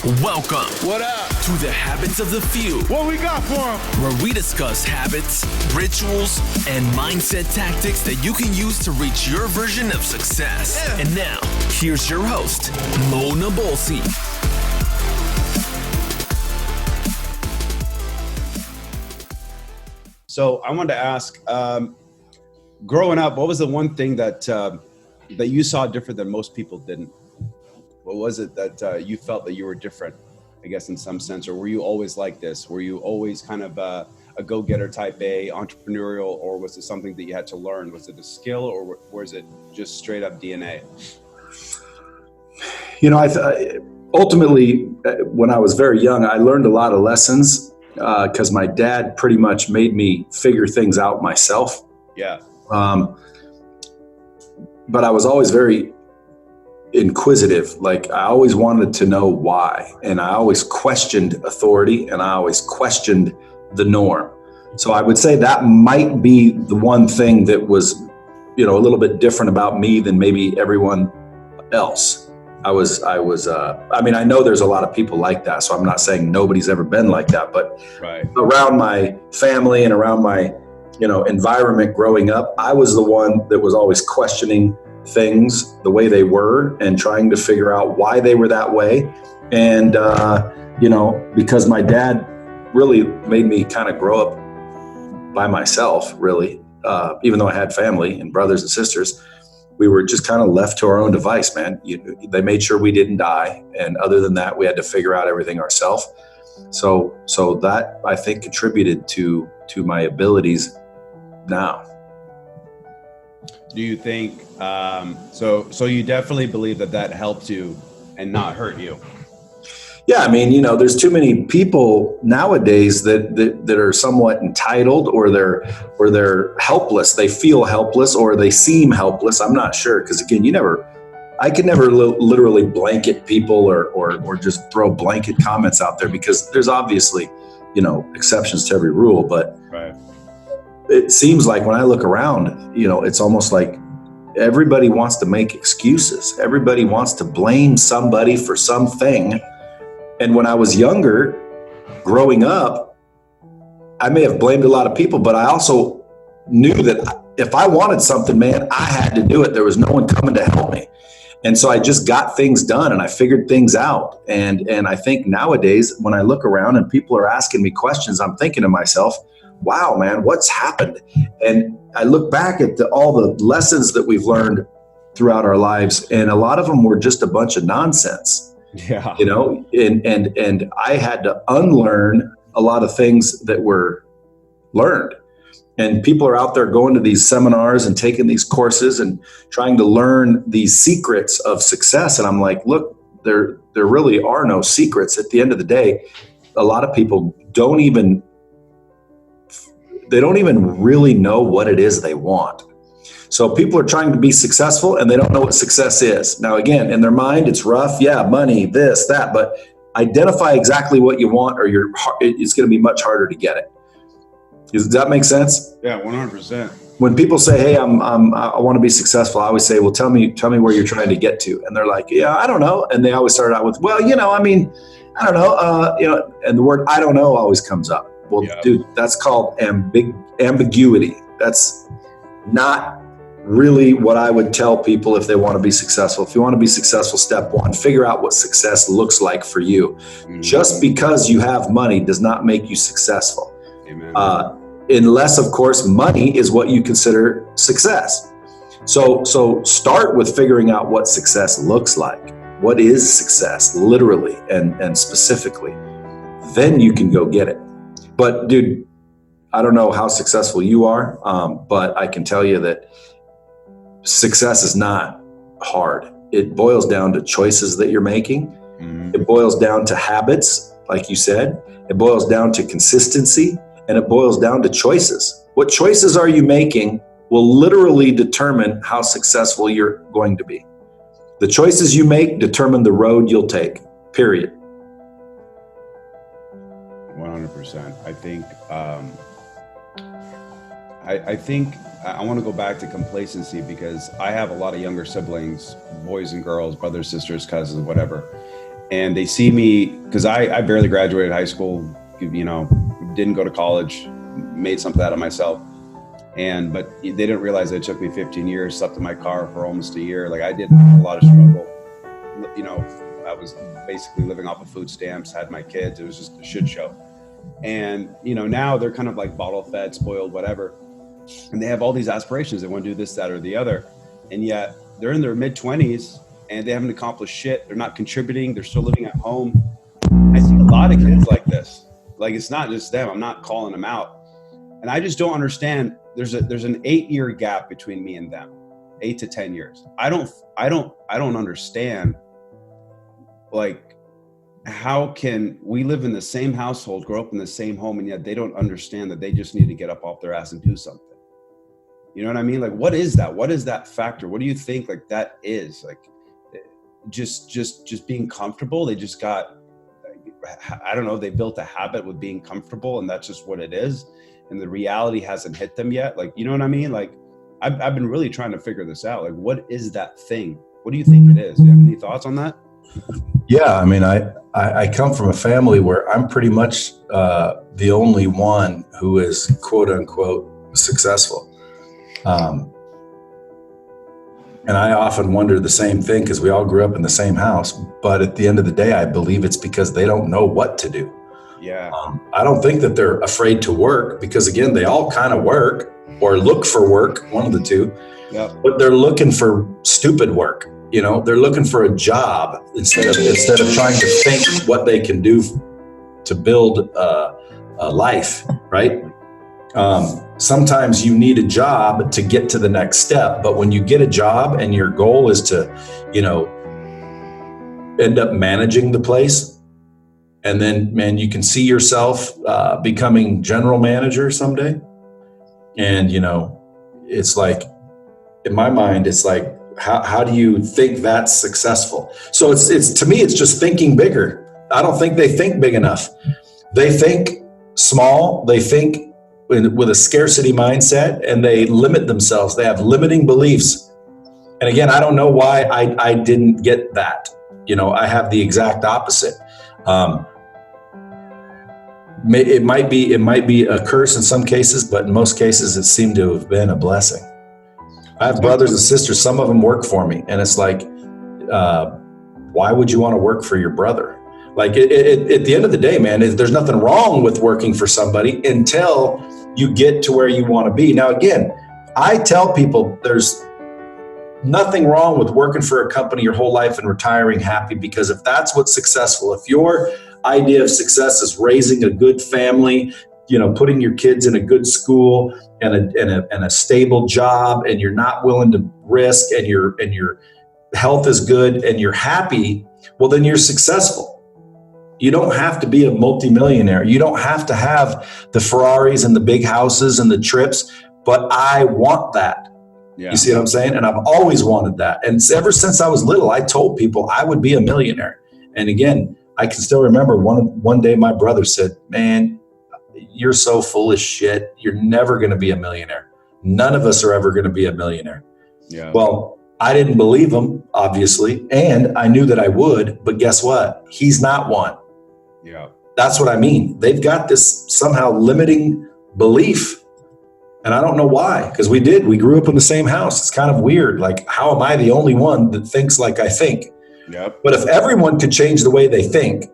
Welcome. What up? To the Habits of the Few. What we got for them? Where we discuss habits, rituals, and mindset tactics that you can use to reach your version of success. Yeah. And now, here's your host, Mo Nabolsi. So I wanted to ask, growing up, what was the one thing that you saw different than most people didn't? What was it that you felt that you were different, I guess, in some sense? Or were you always like this? Were you always kind of a go-getter type A, entrepreneurial, or was it something that you had to learn? Was it a skill, or was it just straight up DNA? You know, ultimately, when I was very young, I learned a lot of lessons because my dad pretty much made me figure things out myself. Yeah. But I was always very inquisitive. Like, I always wanted to know why, and I always questioned authority, and I always questioned the norm. So I would say that might be the one thing that was, a little bit different about me than maybe everyone else. I know there's a lot of people like that, so I'm not saying nobody's ever been like that, but right. Around my family and around my, environment growing up, I was the one that was always questioning things the way they were and trying to figure out why they were that way. And, because my dad really made me kind of grow up by myself, really, even though I had family and brothers and sisters, we were just kind of left to our own device, man. They made sure we didn't die. And other than that, we had to figure out everything ourselves. So that, I think, contributed to my abilities now. Do you think, so you definitely believe that helped you and not hurt you? Yeah, there's too many people nowadays that are somewhat entitled, or they're helpless. They feel helpless, or they seem helpless. I'm not sure, because again, I can never literally blanket people or just throw blanket comments out there, because there's obviously, exceptions to every rule. But right. It seems like when I look around, it's almost like everybody wants to make excuses. Everybody wants to blame somebody for something. And when I was younger, growing up, I may have blamed a lot of people, but I also knew that if I wanted something, man, I had to do it. There was no one coming to help me. And so I just got things done, and I figured things out. And I think nowadays, when I look around and people are asking me questions, I'm thinking to myself, wow, man, what's happened? And I look back at all the lessons that we've learned throughout our lives, and a lot of them were just a bunch of nonsense. Yeah. And I had to unlearn a lot of things that were learned. And people are out there going to these seminars and taking these courses and trying to learn these secrets of success. And I'm like, look, there really are no secrets. At the end of the day, a lot of people don't even really know what it is they want. So people are trying to be successful, and they don't know what success is. Now, again, in their mind, it's rough. Yeah, money, this, that, but identify exactly what you want, or it's going to be much harder to get it. Does that make sense? Yeah, 100%. When people say, "Hey, I want to be successful," I always say, "Well, tell me where you're trying to get to." And they're like, "Yeah, I don't know." And they always start out with, "Well, I don't know." And the word "I don't know" always comes up. Well, yeah. Dude, that's called ambiguity. That's not really what I would tell people if they want to be successful. If you want to be successful, step one, figure out what success looks like for you. Mm-hmm. Just because you have money does not make you successful. Amen. Unless, of course, money is what you consider success. So start with figuring out what success looks like. What is success, literally and specifically? Then you can go get it. But dude, I don't know how successful you are, but I can tell you that success is not hard. It boils down to choices that you're making. Mm-hmm. It boils down to habits, like you said. It boils down to consistency, and it boils down to choices. What choices are you making will literally determine how successful you're going to be. The choices you make determine the road you'll take, period. 100%. I think I want to go back to complacency, because I have a lot of younger siblings, boys and girls, brothers, sisters, cousins, whatever. and they see me, because I barely graduated high school, didn't go to college, made something out of myself. But they didn't realize that it took me 15 years, slept in my car for almost a year. Like, I did a lot of struggle. I was basically living off of food stamps, had my kids. It was just a shit show. And, now they're kind of like bottle fed, spoiled, whatever. And they have all these aspirations. They want to do this, that, or the other. And yet they're in their mid-20s and they haven't accomplished shit. They're not contributing. They're still living at home. I see a lot of kids like this. Like, it's not just them. I'm not calling them out. And I just don't understand. There's an 8-year gap between me and them, 8 to 10 years. I don't understand. Like, how can we live in the same household, grow up in the same home, and yet they don't understand that they just need to get up off their ass and do something? You know what I mean? Like, what is that? What is that factor? What do you think like that is? Like, just being comfortable. They just got, I don't know, they built a habit with being comfortable, and that's just what it is. And the reality hasn't hit them yet. Like, you know what I mean? Like, I've been really trying to figure this out. Like, what is that thing? What do you think it is? Do you have any thoughts on that? Yeah, I mean, I come from a family where I'm pretty much the only one who is quote unquote successful. And I often wonder the same thing, because we all grew up in the same house. But at the end of the day, I believe it's because they don't know what to do. Yeah. I don't think that they're afraid to work, because again, they all kind of work or look for work, one of the two. Yep. But they're looking for stupid work. They're looking for a job instead of trying to think what they can do to build a life, right? Sometimes you need a job to get to the next step, but when you get a job and your goal is to, end up managing the place, and then, man, you can see yourself becoming general manager someday. And, it's like, in my mind, it's like, how do you think that's successful? So it's to me, it's just thinking bigger. I don't think they think big enough. They think small. They think with a scarcity mindset, and they limit themselves. They have limiting beliefs. And again, I don't know why I didn't get that. I have the exact opposite. It might be a curse in some cases, but in most cases, it seemed to have been a blessing. I have brothers and sisters. Some of them work for me, and it's like, why would you want to work for your brother? Like, at the end of the day, man, there's nothing wrong with working for somebody until you get to where you want to be. Now, again, I tell people there's nothing wrong with working for a company your whole life and retiring happy, because if that's what's successful, if your idea of success is raising a good family, putting your kids in a good school and a stable job, and you're not willing to risk, and your health is good, and you're happy, well, then you're successful. You don't have to be a multimillionaire. You don't have to have the Ferraris and the big houses and the trips, but I want that. Yeah. You see what I'm saying? And I've always wanted that. And ever since I was little, I told people I would be a millionaire. And again, I can still remember one day my brother said, "Man, you're so full of shit. You're never going to be a millionaire. None of us are ever going to be a millionaire." Yeah. Well, I didn't believe him, obviously, and I knew that I would, but guess what? He's not one. Yeah. That's what I mean. They've got this somehow limiting belief, and I don't know why, because we grew up in the same house. It's kind of weird. Like, how am I the only one that thinks like I think? Yep. But if everyone could change the way they think,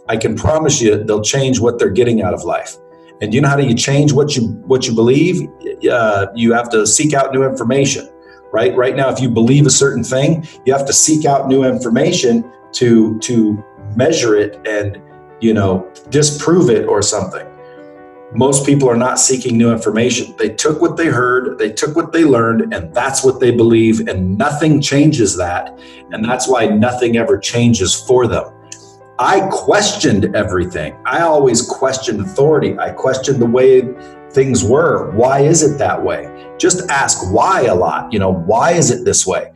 I can promise you they'll change what they're getting out of life. And you know how do you change what you believe? You have to seek out new information, right? Right now, if you believe a certain thing, you have to seek out new information to measure it and, disprove it or something. Most people are not seeking new information. They took what they heard, they took what they learned, and that's what they believe, and nothing changes that. And that's why nothing ever changes for them. I questioned everything. I always questioned authority. I questioned the way things were. Why is it that way? Just ask why a lot. Why is it this way?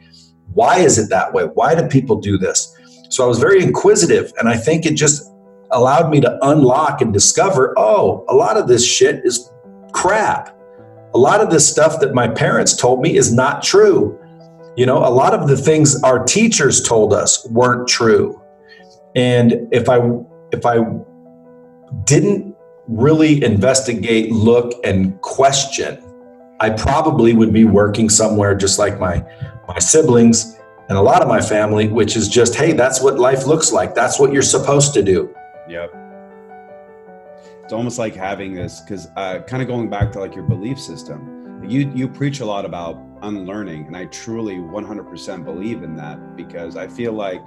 Why is it that way? Why do people do this? So I was very inquisitive, and I think it just allowed me to unlock and discover, a lot of this shit is crap. A lot of this stuff that my parents told me is not true. A lot of the things our teachers told us weren't true. And if I didn't really investigate, look, and question, I probably would be working somewhere just like my siblings and a lot of my family, which is just, hey, that's what life looks like. That's what you're supposed to do. Yep. It's almost like having this, because kind of going back to like your belief system, you preach a lot about unlearning, and I truly 100% believe in that, because I feel like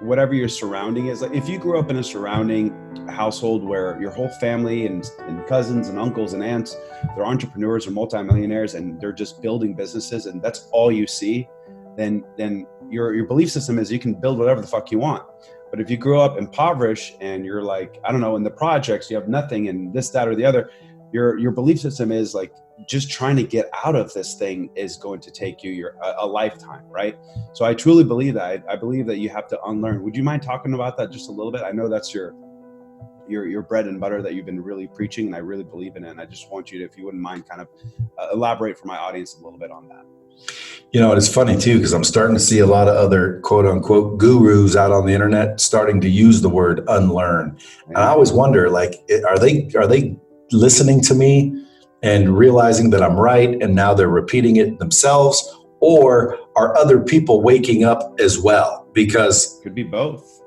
whatever your surrounding is, like if you grew up in a surrounding household where your whole family and cousins and uncles and aunts, they're entrepreneurs or multimillionaires and they're just building businesses and that's all you see, then your belief system is you can build whatever the fuck you want. But if you grow up impoverished and you're like, I don't know, in the projects, you have nothing and this, that, or the other, your belief system is like, just trying to get out of this thing is going to take you a lifetime, right? So I truly believe that. I believe that you have to unlearn. Would you mind talking about that just a little bit? I know that's your bread and butter that you've been really preaching, and I really believe in it. And I just want you to, if you wouldn't mind, kind of elaborate for my audience a little bit on that. You know, it's funny too, because I'm starting to see a lot of other quote unquote gurus out on the internet starting to use the word unlearn. And I always wonder, like, are they listening to me and realizing that I'm right, and now they're repeating it themselves, or are other people waking up as well? Because could be both.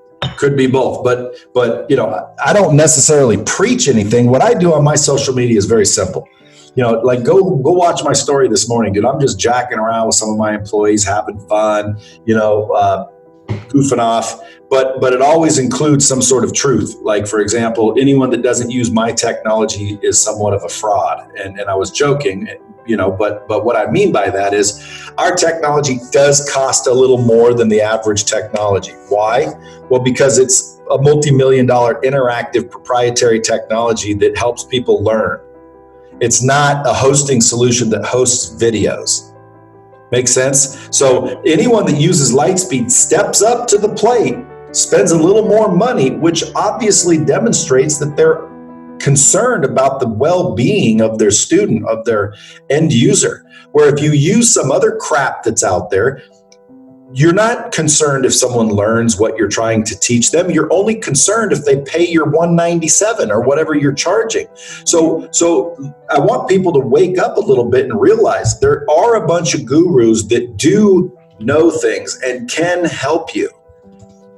But you know, I don't necessarily preach anything. What I do on my social media is very simple. You know, like go watch my story this morning, dude. I'm just jacking around with some of my employees, having fun, you know, goofing off, but it always includes some sort of truth. Like, for example, anyone that doesn't use my technology is somewhat of a fraud. And I was joking, you know, but what I mean by that is our technology does cost a little more than the average technology. Why? Well, because it's a multi-million-dollar interactive proprietary technology that helps people learn. It's not a hosting solution that hosts videos. Makes sense? So anyone that uses LightSpeed steps up to the plate, spends a little more money, which obviously demonstrates that they're concerned about the well-being of their student, of their end user. Where if you use some other crap that's out there, you're not concerned if someone learns what you're trying to teach them. You're only concerned if they pay your $197 or whatever you're charging. So I want people to wake up a little bit and realize there are a bunch of gurus that do know things and can help you,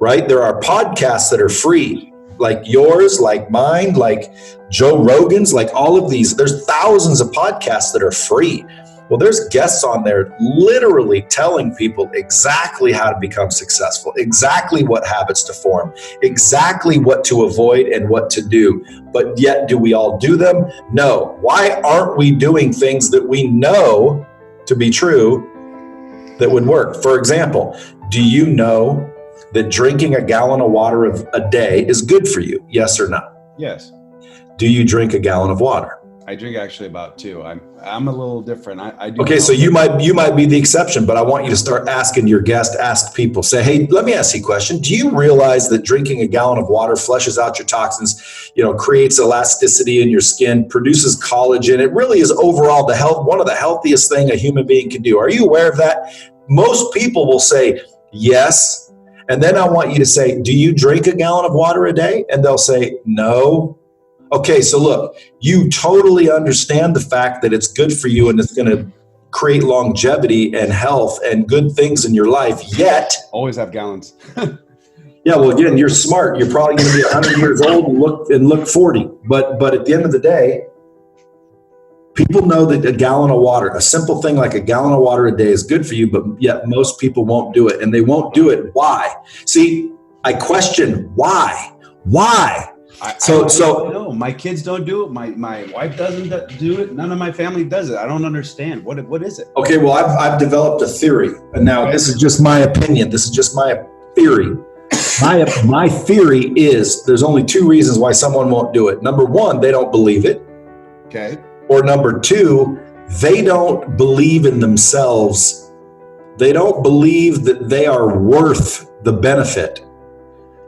right? There are podcasts that are free, like yours, like mine, like Joe Rogan's, like all of these. There's thousands of podcasts that are free. Well, there's guests on there literally telling people exactly how to become successful, exactly what habits to form, exactly what to avoid and what to do. But yet, do we all do them? No. Why aren't we doing things that we know to be true that would work? For example, do you know that drinking a gallon of water a day is good for you? Yes or no? Yes. Do you drink a gallon of water? I drink actually about 2. I'm a little different. I do. Okay, so you might be the exception, but I want you to start asking your guests, ask people, say, hey, let me ask you a question. Do you realize that drinking a gallon of water flushes out your toxins, you know, creates elasticity in your skin, produces collagen? It really is overall one of the healthiest thing a human being can do. Are you aware of that? Most people will say yes. And then I want you to say, do you drink a gallon of water a day? And they'll say, no. Okay, so look, you totally understand the fact that it's good for you and it's going to create longevity and health and good things in your life, yet... Always have gallons. Yeah, well, again, you're smart. You're probably going to be 100 years old and look 40. But at the end of the day, people know that a gallon of water, a simple thing like a gallon of water a day is good for you, but yet most people won't do it. And they won't do it. Why? See, I question why. Why? No, my kids don't do it. My wife doesn't do it. None of my family does it. I don't understand. What is it? Okay, well, I've developed a theory. And now this is just my opinion. This is just my theory. My theory is there's only 2 reasons why someone won't do it. Number 1, they don't believe it. Okay. Or number 2, they don't believe in themselves. They don't believe that they are worth the benefit.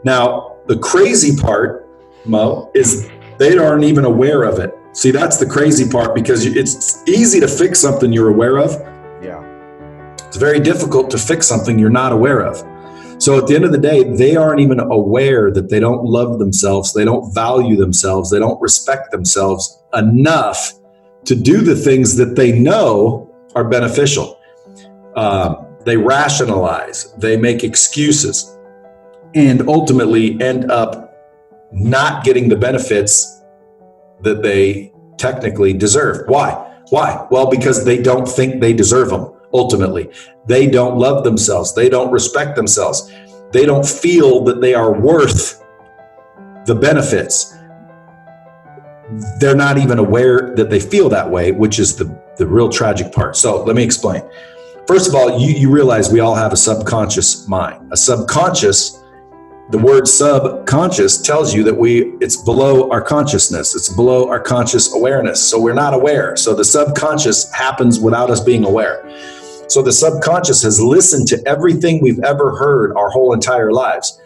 Now, the crazy part, Mo, is they aren't even aware of it. See, that's the crazy part, because it's easy to fix something you're aware of. Yeah. It's very difficult to fix something you're not aware of. So at the end of the day, they aren't even aware that they don't love themselves, they don't value themselves, they don't respect themselves enough to do the things that they know are beneficial. They rationalize, they make excuses, and ultimately end up not getting the benefits that they technically deserve. Why? Well, because they don't think they deserve them. Ultimately, they don't love themselves. They don't respect themselves. They don't feel that they are worth the benefits. They're not even aware that they feel that way, which is the real tragic part. So let me explain. First of all, you realize we all have a subconscious mind. A subconscious, the word subconscious tells you that it's below our consciousness. It's below our conscious awareness. So we're not aware. So the subconscious happens without us being aware. So the subconscious has listened to everything we've ever heard our whole entire lives.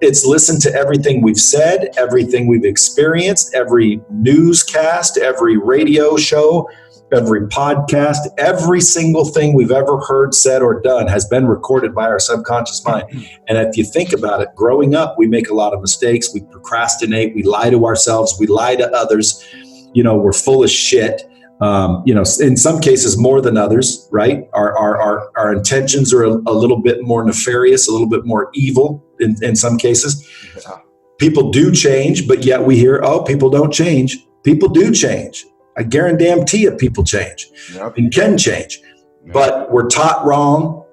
It's listened to everything we've said, everything we've experienced, every newscast, every radio show, every podcast, every single thing we've ever heard, said, or done has been recorded by our subconscious mind. And if you think about it, growing up, we make a lot of mistakes. We procrastinate. We lie to ourselves. We lie to others. We're full of shit. In some cases more than others, right? Our intentions are a little bit more nefarious, a little bit more evil in some cases. Yeah. People do change, but yet we hear, people don't change. People do change. I guarantee you people change. Yep. And can change. Yep. But we're taught wrong.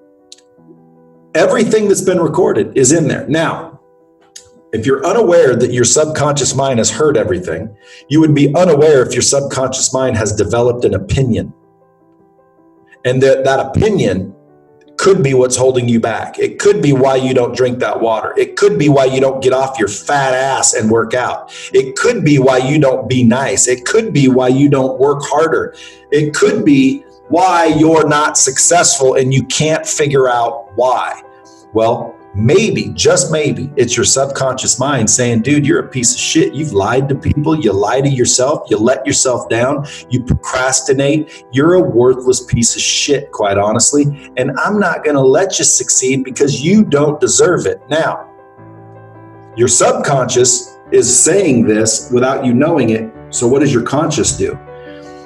Everything that's been recorded is in there. Now, if you're unaware that your subconscious mind has heard everything, you would be unaware if your subconscious mind has developed an opinion. And that opinion could be what's holding you back. It could be why you don't drink that water. It could be why you don't get off your fat ass and work out. It could be why you don't be nice. It could be why you don't work harder. It could be why you're not successful and you can't figure out why. Well, maybe, just maybe, it's your subconscious mind saying, dude, you're a piece of shit. You've lied to people. You lie to yourself. You let yourself down. You procrastinate. You're a worthless piece of shit, quite honestly. And I'm not going to let you succeed because you don't deserve it. Now, your subconscious is saying this without you knowing it. So what does your conscious do?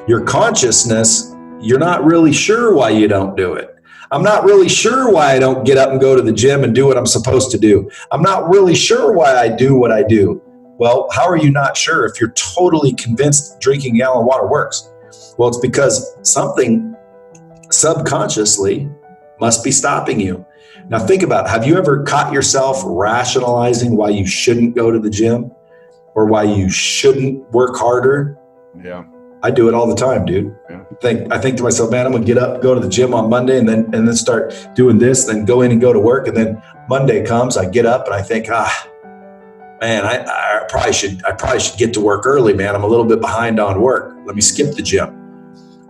Your consciousness, you're not really sure why you don't do it. I'm not really sure why I don't get up and go to the gym and do what I'm supposed to do. I'm not really sure why I do what I do. Well, how are you not sure if you're totally convinced drinking a gallon of water works? Well, it's because something subconsciously must be stopping you. Now think about it. Have you ever caught yourself rationalizing why you shouldn't go to the gym or why you shouldn't work harder? Yeah. I do it all the time, dude. Yeah. I think to myself, man, I'm gonna get up, go to the gym on Monday, and then start doing this, then go in and go to work. And then Monday comes, I get up and I think, man, I probably should get to work early, man. I'm a little bit behind on work. Let me skip the gym.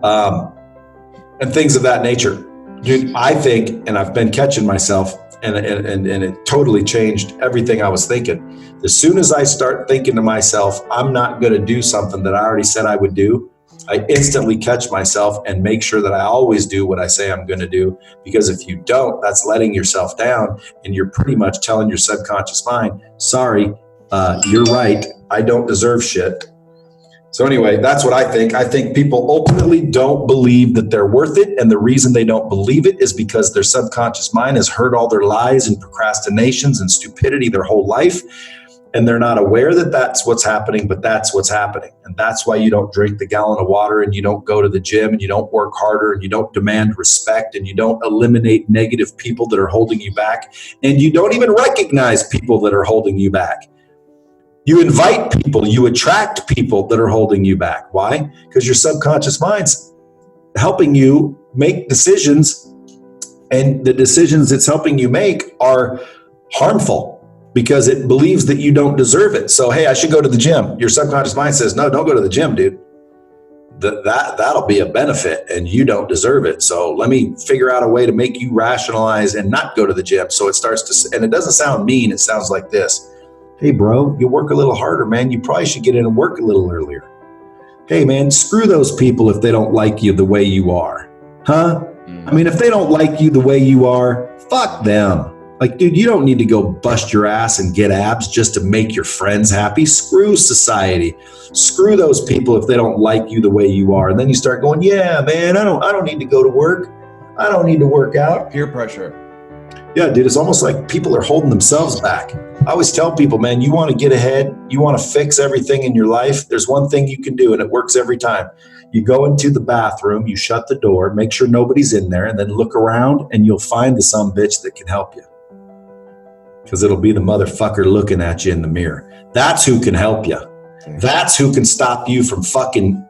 And things of that nature. Dude, I think, and I've been catching myself, and it totally changed everything I was thinking. As soon as I start thinking to myself, I'm not going to do something that I already said I would do, I instantly catch myself and make sure that I always do what I say I'm going to do. Because if you don't, that's letting yourself down, and you're pretty much telling your subconscious mind, sorry, you're right, I don't deserve shit. So anyway, that's what I think. I think people ultimately don't believe that they're worth it. And the reason they don't believe it is because their subconscious mind has heard all their lies and procrastinations and stupidity their whole life. And they're not aware that that's what's happening, but that's what's happening. And that's why you don't drink the gallon of water, and you don't go to the gym, and you don't work harder, and you don't demand respect, and you don't eliminate negative people that are holding you back. And you don't even recognize people that are holding you back. You invite people, you attract people that are holding you back. Why? Because your subconscious mind's helping you make decisions, and the decisions it's helping you make are harmful because it believes that you don't deserve it. So, hey, I should go to the gym. Your subconscious mind says, no, don't go to the gym, dude. That'll be a benefit and you don't deserve it. So let me figure out a way to make you rationalize and not go to the gym. So it starts to, and it doesn't sound mean. It sounds like this. Hey, bro, you work a little harder, man. You probably should get in and work a little earlier. Hey, man, screw those people if they don't like you the way you are. Huh? I mean, if they don't like you the way you are, fuck them. Like, dude, you don't need to go bust your ass and get abs just to make your friends happy. Screw society. Screw those people if they don't like you the way you are. And then you start going, yeah, man, I don't need to go to work. I don't need to work out. Peer pressure. Yeah, dude, it's almost like people are holding themselves back. I always tell people, man, you want to get ahead, you want to fix everything in your life, there's one thing you can do, and it works every time. You go into the bathroom, you shut the door, make sure nobody's in there, and then look around, and you'll find the sumbitch that can help you. Because it'll be the motherfucker looking at you in the mirror. That's who can help you. That's who can stop you from fucking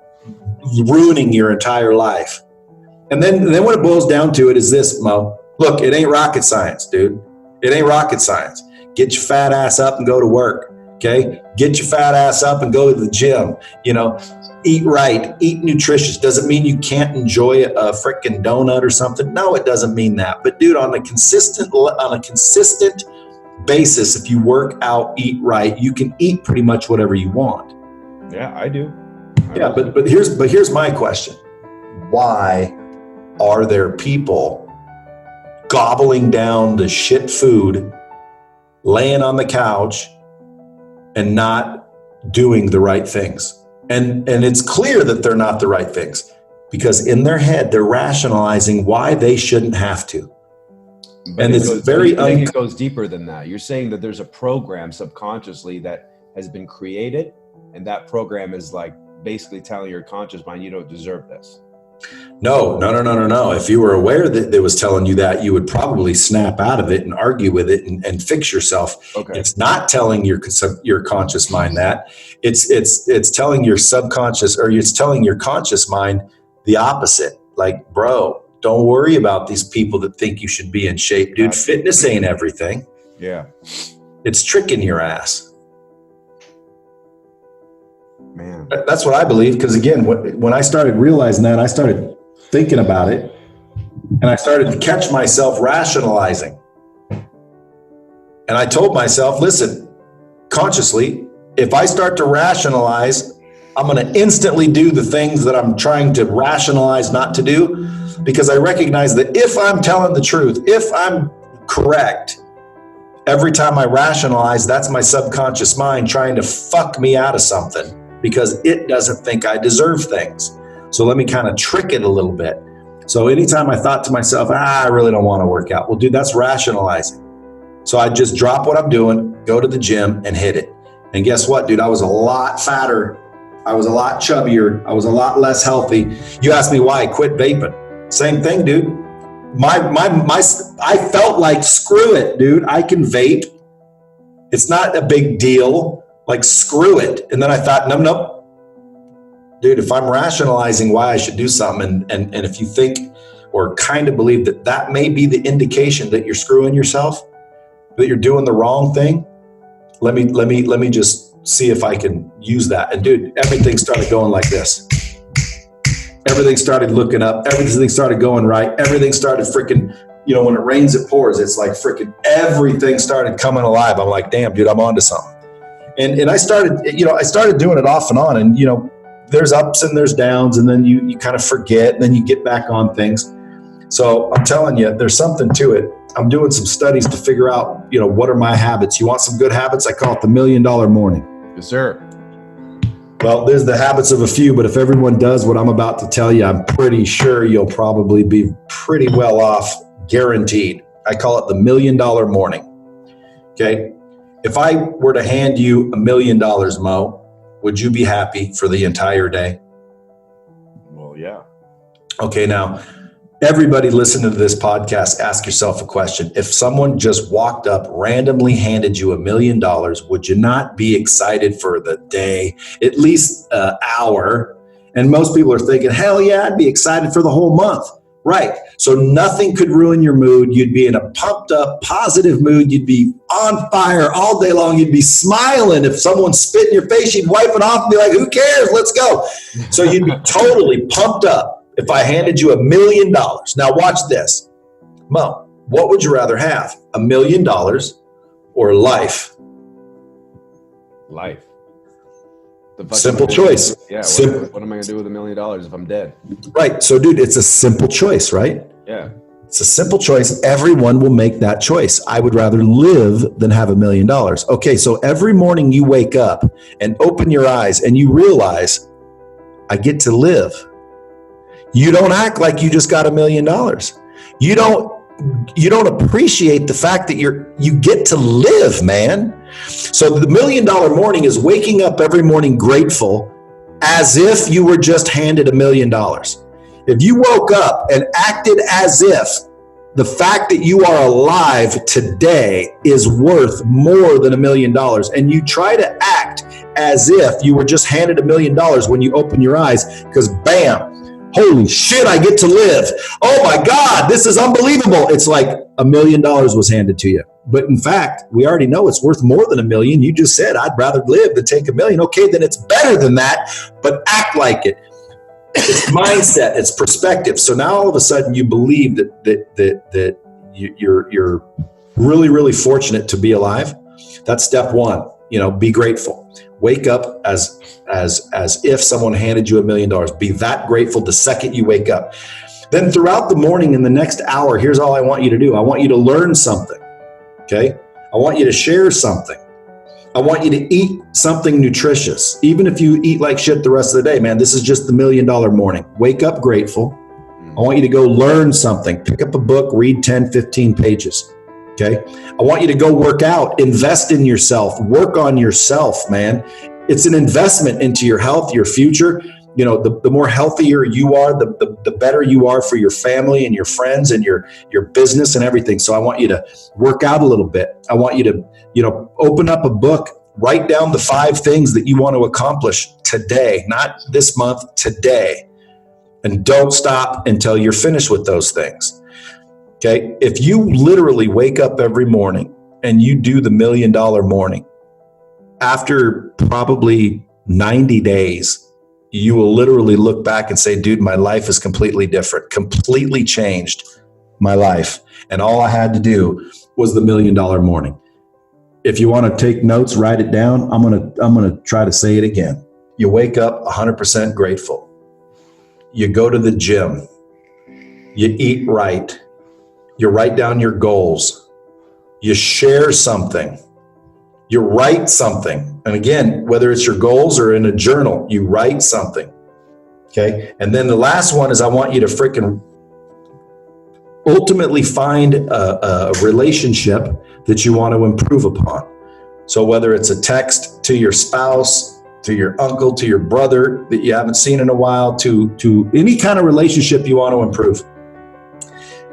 ruining your entire life. And then what it boils down to it is this, Mo. Look, it ain't rocket science, dude. It ain't rocket science. Get your fat ass up and go to work, okay? Get your fat ass up and go to the gym. You know, eat right, eat nutritious. Doesn't mean you can't enjoy a freaking donut or something. No, it doesn't mean that. But dude, on a consistent basis, if you work out, eat right, you can eat pretty much whatever you want. Yeah, I do. Yeah, but here's my question. Why are there people gobbling down the shit food, laying on the couch, and not doing the right things? And it's clear that they're not the right things, because in their head they're rationalizing why they shouldn't have to. But and it's very I think it goes deeper than that. You're saying that there's a program subconsciously that has been created, and that program is like basically telling your conscious mind you don't deserve this. No. If you were aware that it was telling you that, you would probably snap out of it and argue with it and fix yourself. Okay. It's not telling your conscious mind that. It's telling your subconscious, or it's telling your conscious mind the opposite. Like, bro, don't worry about these people that think you should be in shape, dude. Fitness ain't everything. Yeah. It's tricking your ass. Man. That's what I believe, because again, when I started realizing that, I started thinking about it, and I started to catch myself rationalizing. And I told myself, listen, consciously, if I start to rationalize, I'm going to instantly do the things that I'm trying to rationalize not to do, because I recognize that if I'm telling the truth, if I'm correct, every time I rationalize, that's my subconscious mind trying to fuck me out of something, because it doesn't think I deserve things. So let me kind of trick it a little bit. So anytime I thought to myself, I really don't want to work out. Well, dude, that's rationalizing. So I just drop what I'm doing, go to the gym and hit it. And guess what, dude? I was a lot fatter. I was a lot chubbier. I was a lot less healthy. You asked me why I quit vaping. Same thing, dude. I felt like, screw it, dude. I can vape. It's not a big deal. Like, screw it. And then I thought, nope. Dude, if I'm rationalizing why I should do something, and if you think or kind of believe that that may be the indication that you're screwing yourself, that you're doing the wrong thing, let me just see if I can use that. And dude, everything started going like this. Everything started looking up. Everything started going right. Everything started freaking, when it rains, it pours. It's like freaking everything started coming alive. I'm like, damn, dude, I'm onto something. And I started doing it off and on. And, there's ups and there's downs, and then you kind of forget, and then you get back on things. So I'm telling you, there's something to it. I'm doing some studies to figure out, what are my habits? You want some good habits? I call it the $1 million morning. Yes, sir. Well, there's the habits of a few, but if everyone does what I'm about to tell you, I'm pretty sure you'll probably be pretty well off, guaranteed. I call it the $1 million morning. Okay. If I were to hand you $1 million, Mo, would you be happy for the entire day? Well, yeah. Okay. Now, everybody listening to this podcast, ask yourself a question. If someone just walked up, randomly handed you $1 million, would you not be excited for the day, at least an hour? And most people are thinking, hell yeah, I'd be excited for the whole month. Right. So nothing could ruin your mood. You'd be in a pumped up, positive mood. You'd be on fire all day long. You'd be smiling. If someone spit in your face, you'd wipe it off and be like, who cares? Let's go. So you'd be totally pumped up if I handed you $1 million. Now watch this. Mo, what would you rather have? $1 million or life? Life. Simple choice. Yeah. What am I going to do with $1 million if I'm dead? Right. So, dude, it's a simple choice, right? Yeah. It's a simple choice. Everyone will make that choice. I would rather live than have $1 million. Okay, so every morning you wake up and open your eyes and you realize, I get to live. You don't act like you just got $1 million. You don't appreciate the fact that you get to live, man. So the $1 million morning is waking up every morning grateful as if you were just handed $1 million. If you woke up and acted as if the fact that you are alive today is worth more than $1 million, and you try to act as if you were just handed $1 million when you open your eyes, because bam, holy shit, I get to live. Oh my God, this is unbelievable. It's like $1 million was handed to you. But in fact, we already know it's worth more than $1 million. You just said, I'd rather live than take $1 million. Okay, then it's better than that, but act like it. It's mindset, it's perspective. So now all of a sudden you believe that you're really, really fortunate to be alive. That's step one. Be grateful. Wake up as if someone handed you $1 million. Be that grateful the second you wake up. Then throughout the morning in the next hour, here's all I want you to do. I want you to learn something. Okay? I want you to share something. I want you to eat something nutritious. Even if you eat like shit the rest of the day, man, this is just the $1 million morning. Wake up grateful. I want you to go learn something. Pick up a book, read 10, 15 pages. Okay? I want you to go work out, invest in yourself, work on yourself, man. It's an investment into your health, your future. The more healthier you are, the better you are for your family and your friends and your business and everything. So I want you to work out a little bit. I want you to, open up a book, write down the 5 things that you want to accomplish today, not this month, today. And don't stop until you're finished with those things. Okay. If you literally wake up every morning and you do the $1 million morning, after probably 90 days, you will literally look back and say, dude, my life is completely different, completely changed my life. And all I had to do was the $1 million morning. If you want to take notes, write it down. I'm going to try to say it again. You wake up 100% grateful. You go to the gym. You eat right. You write down your goals. You share something. You write something. And again, whether it's your goals or in a journal, you write something. Okay. And then the last one is I want you to freaking ultimately find a relationship that you want to improve upon. So whether it's a text to your spouse, to your uncle, to your brother that you haven't seen in a while, to any kind of relationship you want to improve.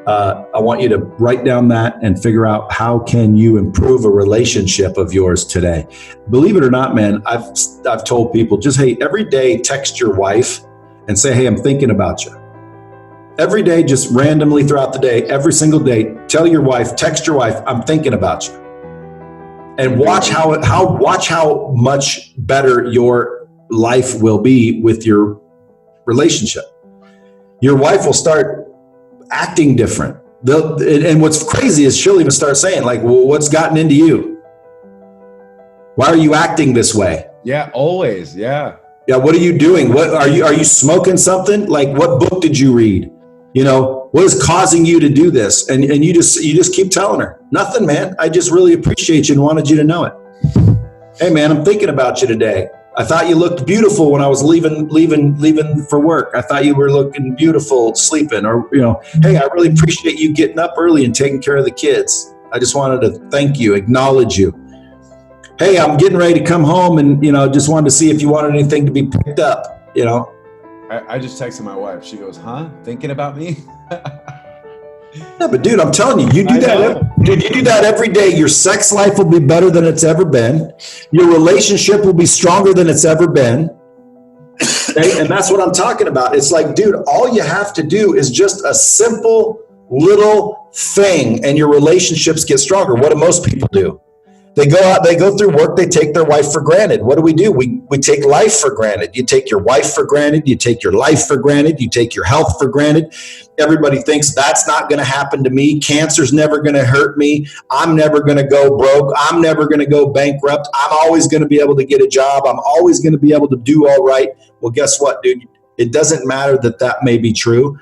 I want you to write down that and figure out how can you improve a relationship of yours today. Believe it or not, man, I've told people just, hey, every day text your wife and say, hey, I'm thinking about you. Every day, just randomly throughout the day, every single day, tell your wife, text your wife, I'm thinking about you. And watch how much better your life will be with your relationship. Your wife will start acting different. And what's crazy is she'll even start saying, like, well, what's gotten into you? Why are you acting this way? Yeah, always. Yeah. Yeah. What are you doing? What are you smoking something? Like, what book did you read? What is causing you to do this? And you just keep telling her, nothing, man. I just really appreciate you and wanted you to know it. Hey, man, I'm thinking about you today. I thought you looked beautiful when I was leaving for work. I thought you were looking beautiful sleeping, or, hey, I really appreciate you getting up early and taking care of the kids. I just wanted to thank you, acknowledge you. Hey, I'm getting ready to come home and, just wanted to see if you wanted anything to be picked up, I just texted my wife. She goes, huh? Thinking about me? No, but dude, I'm telling you, you do that every day. Your sex life will be better than it's ever been. Your relationship will be stronger than it's ever been. Okay? And that's what I'm talking about. It's like, dude, all you have to do is just a simple little thing and your relationships get stronger. What do most people do? They go out, they go through work, they take their wife for granted. What do? We take life for granted. You take your wife for granted. You take your life for granted. You take your health for granted. Everybody thinks that's not going to happen to me. Cancer's never going to hurt me. I'm never going to go broke. I'm never going to go bankrupt. I'm always going to be able to get a job. I'm always going to be able to do all right. Well, guess what, dude? It doesn't matter that may be true.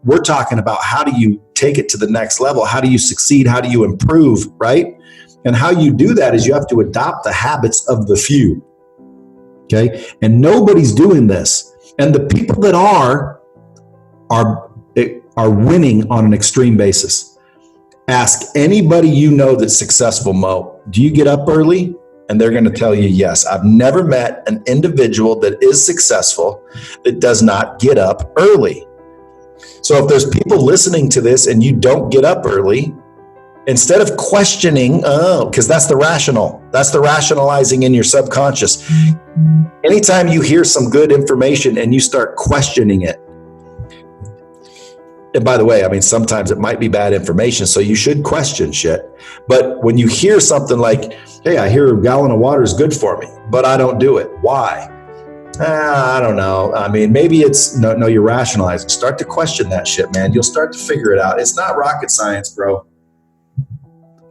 We're talking about how do you take it to the next level? How do you succeed? How do you improve, right? And how you do that is you have to adopt the habits of the few. Okay. And nobody's doing this. And the people that are winning on an extreme basis. Ask anybody you know that's successful, Mo, do you get up early? And they're going to tell you, yes. I've never met an individual that is successful that does not get up early. So if there's people listening to this and you don't get up early, instead of questioning, because that's the rationalizing in your subconscious. Anytime you hear some good information and you start questioning it, and by the way, I mean, sometimes it might be bad information, so you should question shit. But when you hear something like, hey, I hear a gallon of water is good for me, but I don't do it. Why? I don't know. I mean, maybe it's, no, you're rationalizing. Start to question that shit, man. You'll start to figure it out. It's not rocket science, bro.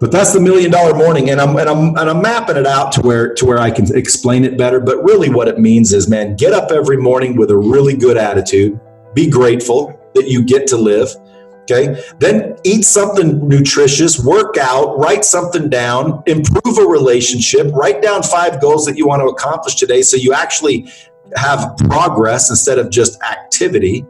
But that's the $1 million morning, and I'm mapping it out to where I can explain it better. But really what it means is, man, get up every morning with a really good attitude. Be grateful that you get to live, okay? Then eat something nutritious, work out, write something down, improve a relationship, write down 5 goals that you want to accomplish today so you actually have progress instead of just activity,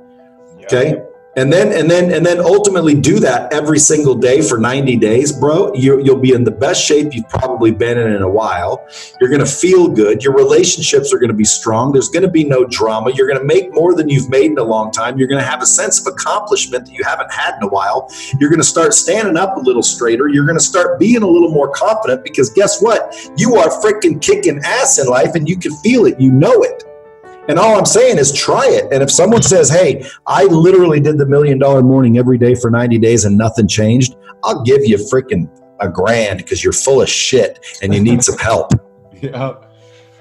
okay? And then ultimately do that every single day for 90 days, bro. You'll be in the best shape you've probably been in a while. You're going to feel good. Your relationships are going to be strong. There's going to be no drama. You're going to make more than you've made in a long time. You're going to have a sense of accomplishment that you haven't had in a while. You're going to start standing up a little straighter. You're going to start being a little more confident because guess what? You are freaking kicking ass in life and you can feel it. You know it. And all I'm saying is try it. And if someone says, hey, I literally did the $1 million morning every day for 90 days and nothing changed, I'll give you freaking $1,000 because you're full of shit and you need some help. Yeah,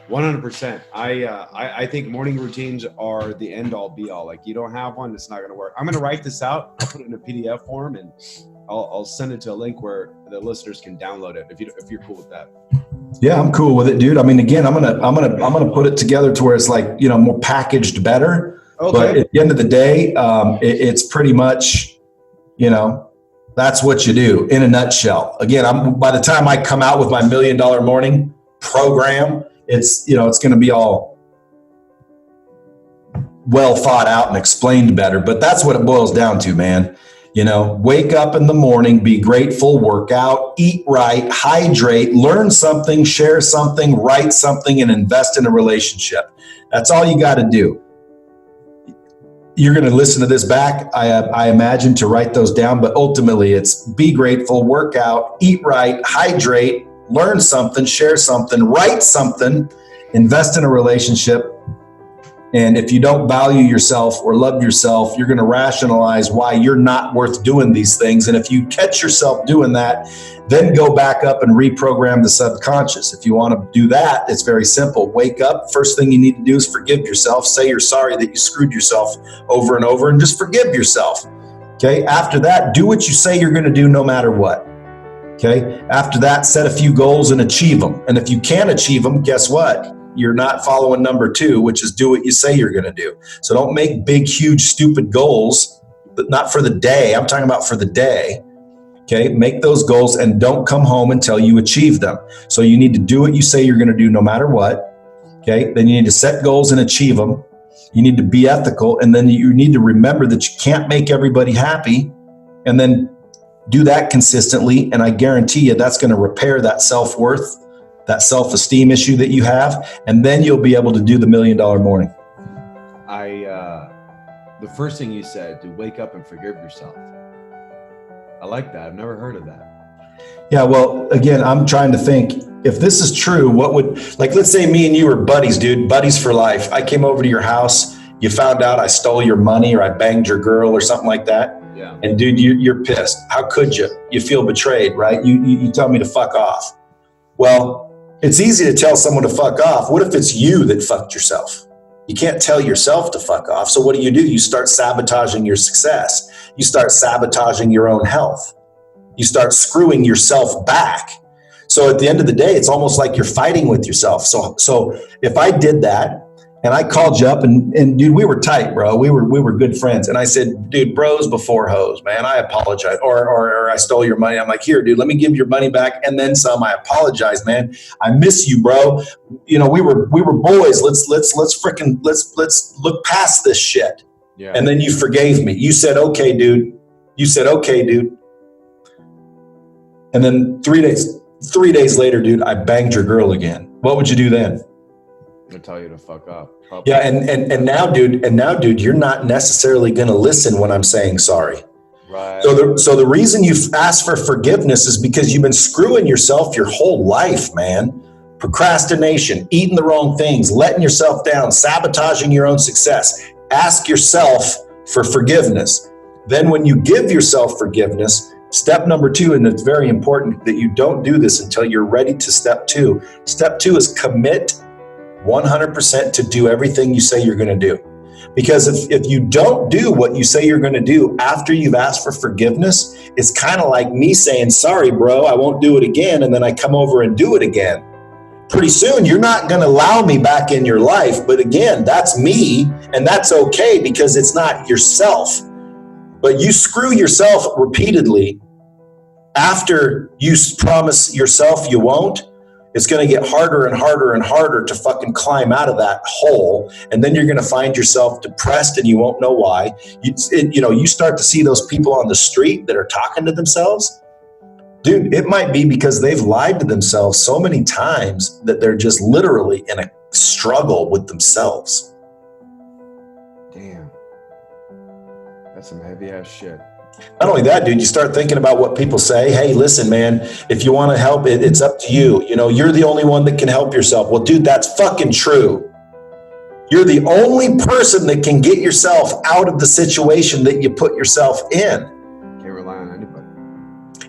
100%. I think morning routines are the end all be all. Like you don't have one, it's not going to work. I'm going to write this out. I'll put it in a PDF form and I'll send it to a link where the listeners can download it if you're cool with that. Yeah, I'm cool with it, dude. I mean, again, I'm gonna put it together to where it's like, more packaged better. Okay. But at the end of the day, it's pretty much, that's what you do in a nutshell. Again, by the time I come out with my $1 million morning program, it's going to be all well thought out and explained better. But that's what it boils down to, man. Wake up in the morning, be grateful, work out, eat right, hydrate, learn something, share something, write something, and invest in a relationship. That's all you got to do. You're going to listen to this back, I imagine, to write those down, but ultimately it's be grateful, work out, eat right, hydrate, learn something, share something, write something, invest in a relationship. And if you don't value yourself or love yourself, you're going to rationalize why you're not worth doing these things. And if you catch yourself doing that, then go back up and reprogram the subconscious. If you want to do that, it's very simple. Wake up. First thing you need to do is forgive yourself. Say you're sorry that you screwed yourself over and over and just forgive yourself. Okay. After that, do what you say you're going to do no matter what. Okay. After that, set a few goals and achieve them. And if you can't achieve them, guess what? You're not following number 2, which is do what you say you're going to do. So don't make big, huge, stupid goals, but not for the day. I'm talking about for the day. Okay. Make those goals and don't come home until you achieve them. So you need to do what you say you're going to do no matter what. Okay. Then you need to set goals and achieve them. You need to be ethical. And then you need to remember that you can't make everybody happy. And then do that consistently. And I guarantee you that's going to repair that self-worth, that self-esteem issue that you have, and then you'll be able to do the $1 million morning. The first thing you said, to wake up and forgive yourself. I like that. I've never heard of that. Yeah, well, again, I'm trying to think, if this is true, what would, let's say me and you were buddies, dude, buddies for life. I came over to your house, you found out I stole your money or I banged your girl or something like that. Yeah. And dude, you're pissed. How could you? You feel betrayed, right? You tell me to fuck off. Well, it's easy to tell someone to fuck off. What if it's you that fucked yourself? You can't tell yourself to fuck off. So what do? You start sabotaging your success. You start sabotaging your own health. You start screwing yourself back. So at the end of the day, it's almost like you're fighting with yourself. So if I did that And I called you up and dude, we were tight, bro. We were good friends. And I said, dude, bros before hoes, man. I apologize. Or I stole your money. I'm like, here, dude, let me give your money back and then some. I apologize, man. I miss you, bro. You know, we were boys. Let's look past this shit. Yeah. And then you forgave me. You said, okay, dude. And then 3 days later, dude, I banged your girl again. What would you do then? I'll tell you to fuck up. Probably. Yeah, and now, dude, you're not necessarily going to listen when I'm saying sorry. Right. So the reason you've asked for forgiveness is because you've been screwing yourself your whole life, man. Procrastination, eating the wrong things, letting yourself down, sabotaging your own success. Ask yourself for forgiveness. Then when you give yourself forgiveness, step number 2, and it's very important that you don't do this until you're ready to step 2. Step 2 is commit 100% to do everything you say you're going to do. Because if you don't do what you say you're going to do after you've asked for forgiveness, it's kind of like me saying, sorry, bro, I won't do it again. And then I come over and do it again. Pretty soon, you're not going to allow me back in your life. But again, that's me, and that's okay because it's not yourself. But you screw yourself repeatedly after you promise yourself you won't. It's going to get harder and harder and harder to fucking climb out of that hole. And then you're going to find yourself depressed and you won't know why. You start to see those people on the street that are talking to themselves. Dude, it might be because they've lied to themselves so many times that they're just literally in a struggle with themselves. Damn. That's some heavy ass shit. Not only that, dude, you start thinking about what people say. Hey, listen, man, if you want to help, it's up to you. You know, you're the only one that can help yourself. Well, dude, that's fucking true. You're the only person that can get yourself out of the situation that you put yourself in. Can't rely on anybody.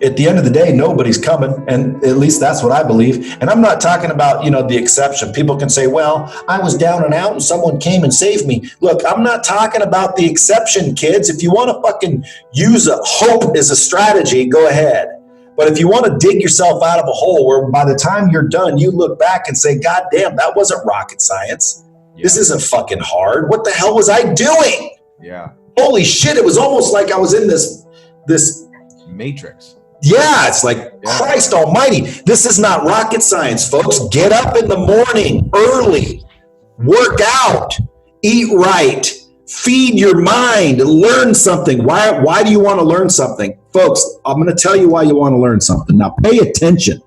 At the end of the day, nobody's coming. And at least that's what I believe. And I'm not talking about, the exception. People can say, well, I was down and out and someone came and saved me. Look, I'm not talking about the exception, kids. If you want to fucking use hope as a strategy, go ahead. But if you want to dig yourself out of a hole where by the time you're done, you look back and say, God damn, that wasn't rocket science. Yeah. This isn't fucking hard. What the hell was I doing? Yeah. Holy shit. It was almost like I was in this Matrix. Yeah, it's like, Christ almighty. This is not rocket science, folks. Get up in the morning early, work out, eat right, feed your mind, learn something. Why do you want to learn something? Folks, I'm going to tell you why you want to learn something. Now pay attention.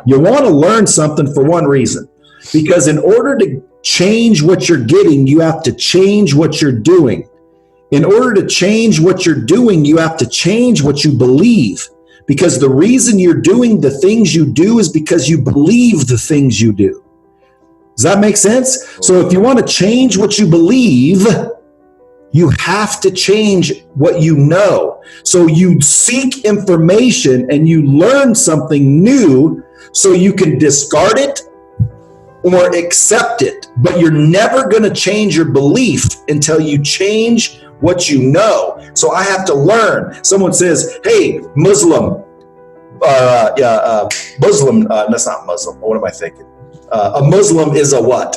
You want to learn something for one reason, because in order to change what you're getting, you have to change what you're doing. In order to change what you're doing, you have to change what you believe. Because the reason you're doing the things you do is because you believe the things you do. Does that make sense? So if you want to change what you believe, you have to change what you know. So you seek information and you learn something new so you can discard it or accept it. But you're never going to change your belief until you change what you know. So I have to learn. Someone says, hey, Muslim, that's not Muslim. What am I thinking? A Muslim is a what?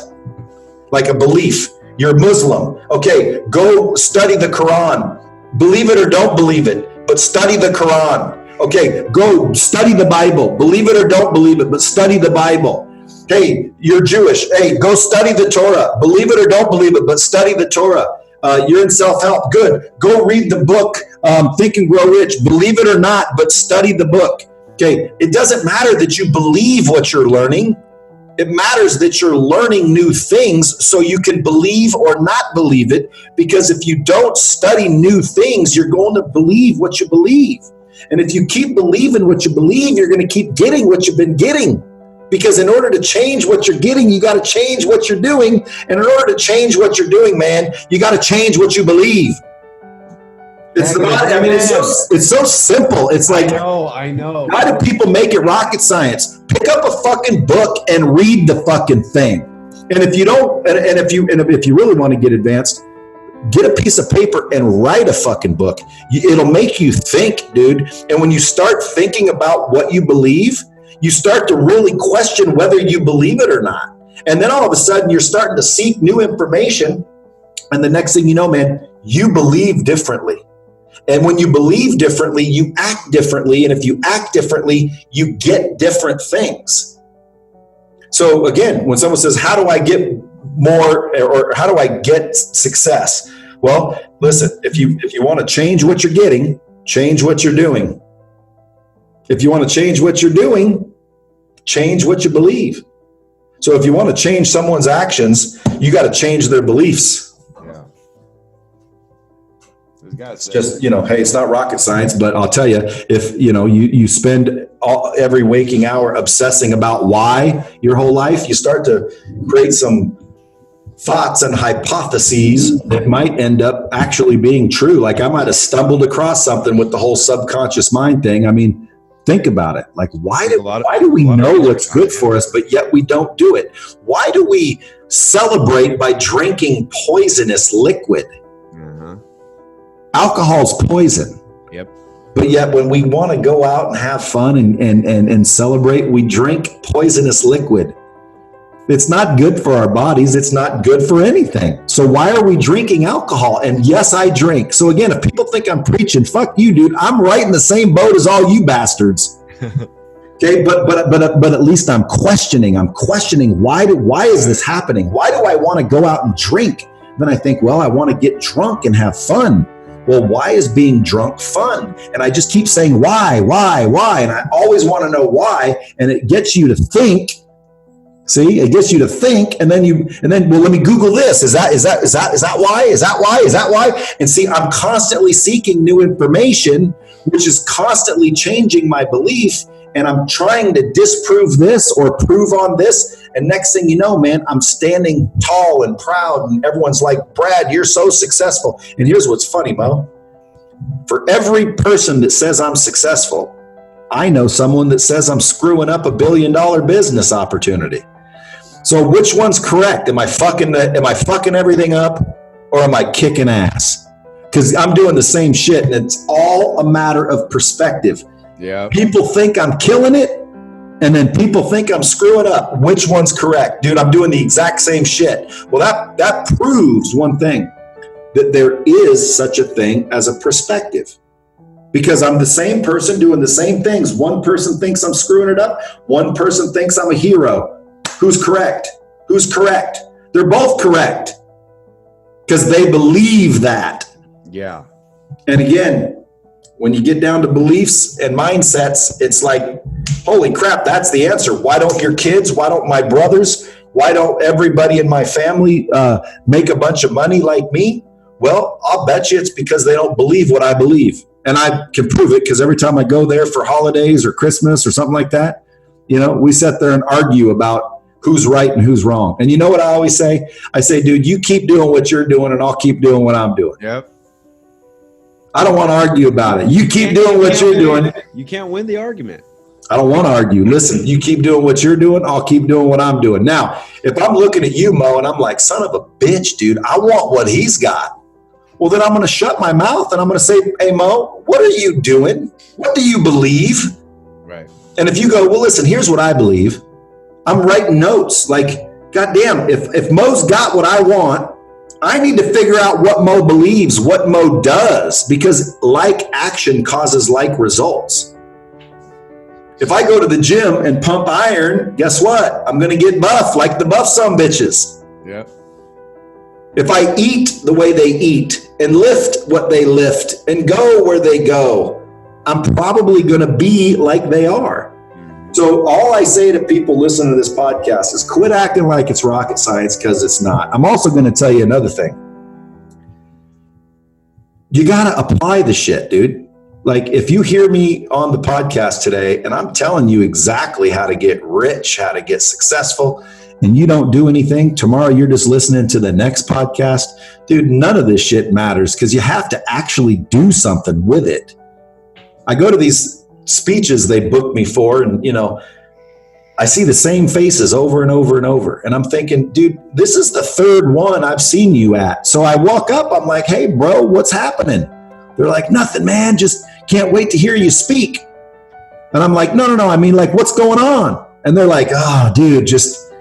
Like a belief. You're Muslim. Okay, go study the Quran. Believe it or don't believe it, but study the Quran. Okay, go study the Bible. Believe it or don't believe it, but study the Bible. Hey, you're Jewish. Hey, go study the Torah. Believe it or don't believe it, but study the Torah. You're in self-help. Good. Go read the book, Think and Grow Rich. Believe it or not, but study the book. Okay. It doesn't matter that you believe what you're learning. It matters that you're learning new things so you can believe or not believe it. Because if you don't study new things, you're going to believe what you believe. And if you keep believing what you believe, you're going to keep getting what you've been getting. Because in order to change what you're getting, you got to change what you're doing. And in order to change what you're doing, man, you got to change what you believe. It's so simple. It's like, I know. Why do people make it rocket science? Pick up a fucking book and read the fucking thing. And if you don't, and if you really want to get advanced, get a piece of paper and write a fucking book. It'll make you think, dude. And when you start thinking about what you believe, you start to really question whether you believe it or not. And then all of a sudden you're starting to seek new information. And the next thing you know, man, you believe differently. And when you believe differently, you act differently. And if you act differently, you get different things. So again, when someone says, how do I get more, or how do I get success? Well, listen, if you want to change what you're getting, change what you're doing. If you want to change what you're doing, change what you believe. So if you want to change someone's actions, you got to change their beliefs. It's just, hey, it's not rocket science, but I'll tell you, if, you spend every waking hour obsessing about why your whole life, you start to create some thoughts and hypotheses that might end up actually being true. Like I might have stumbled across something with the whole subconscious mind thing. I mean, think about it. Like, why do we know what's good for us, but yet we don't do it? Why do we celebrate by drinking poisonous liquid? Alcohol's poison. Yep. But yet when we want to go out and have fun and celebrate, we drink poisonous liquid. It's not good for our bodies. It's not good for anything. So why are we drinking alcohol? And yes, I drink. So again, if people think I'm preaching, fuck you, dude. I'm right in the same boat as all you bastards. Okay, but at least I'm questioning. Why is this happening? Why do I want to go out and drink? Then I think, well, I want to get drunk and have fun. Well, why is being drunk fun? And I just keep saying, why? And I always want to know why. And it gets you to think. See, it gets you to think. And then, well, let me Google this. Is that why? And see, I'm constantly seeking new information, which is constantly changing my belief. And I'm trying to disprove this or prove on this. And next thing you know, man, I'm standing tall and proud. And everyone's like, Brad, you're so successful. And here's what's funny, Mo. For every person that says I'm successful, I know someone that says I'm screwing up $1 billion business opportunity. So which one's correct? Am I fucking everything up, or am I kicking ass? Because I'm doing the same shit, and it's all a matter of perspective. Yeah. People think I'm killing it, and then people think I'm screwing up. Which one's correct? Dude, I'm doing the exact same shit. Well, that proves one thing, that there is such a thing as a perspective. Because I'm the same person doing the same things. One person thinks I'm screwing it up. One person thinks I'm a hero. Who's correct? They're both correct. Because they believe that. Yeah. And again, when you get down to beliefs and mindsets, it's like, holy crap, that's the answer. Why don't your kids, why don't my brothers, why don't everybody in my family make a bunch of money like me? Well, I'll bet you it's because they don't believe what I believe. And I can prove it because every time I go there for holidays or Christmas or something like that, we sit there and argue about who's right and who's wrong. And you know what I always say? I say, dude, you keep doing what you're doing and I'll keep doing what I'm doing. Yep. I don't want to argue about it. You keep doing what you're doing. You can't win the argument. I don't want to argue. Listen, you keep doing what you're doing, I'll keep doing what I'm doing. Now, if I'm looking at you, Mo, and I'm like, son of a bitch, dude, I want what he's got. Well, then I'm going to shut my mouth and I'm going to say, hey, Mo, what are you doing? What do you believe? Right. And if you go, well, listen, here's what I believe. I'm writing notes like, goddamn, if Mo's got what I want, I need to figure out what Mo believes, what Mo does, because like action causes like results. If I go to the gym and pump iron, guess what? I'm going to get buff like the buff sumbitches. Yeah. If I eat the way they eat and lift what they lift and go where they go, I'm probably going to be like they are. So all I say to people listening to this podcast is quit acting like it's rocket science, because it's not. I'm also going to tell you another thing. You got to apply the shit, dude. Like if you hear me on the podcast today and I'm telling you exactly how to get rich, how to get successful, and you don't do anything, tomorrow you're just listening to the next podcast, dude, none of this shit matters because you have to actually do something with it. I go to these speeches they book me for, and I see the same faces over and over and over, and I'm thinking, dude, this is the third one I've seen you at. So I walk up, I'm like, hey bro, what's happening? They're like, nothing, man, just can't wait to hear you speak. And I'm like, no, I mean, like, what's going on? And they're like, oh dude, just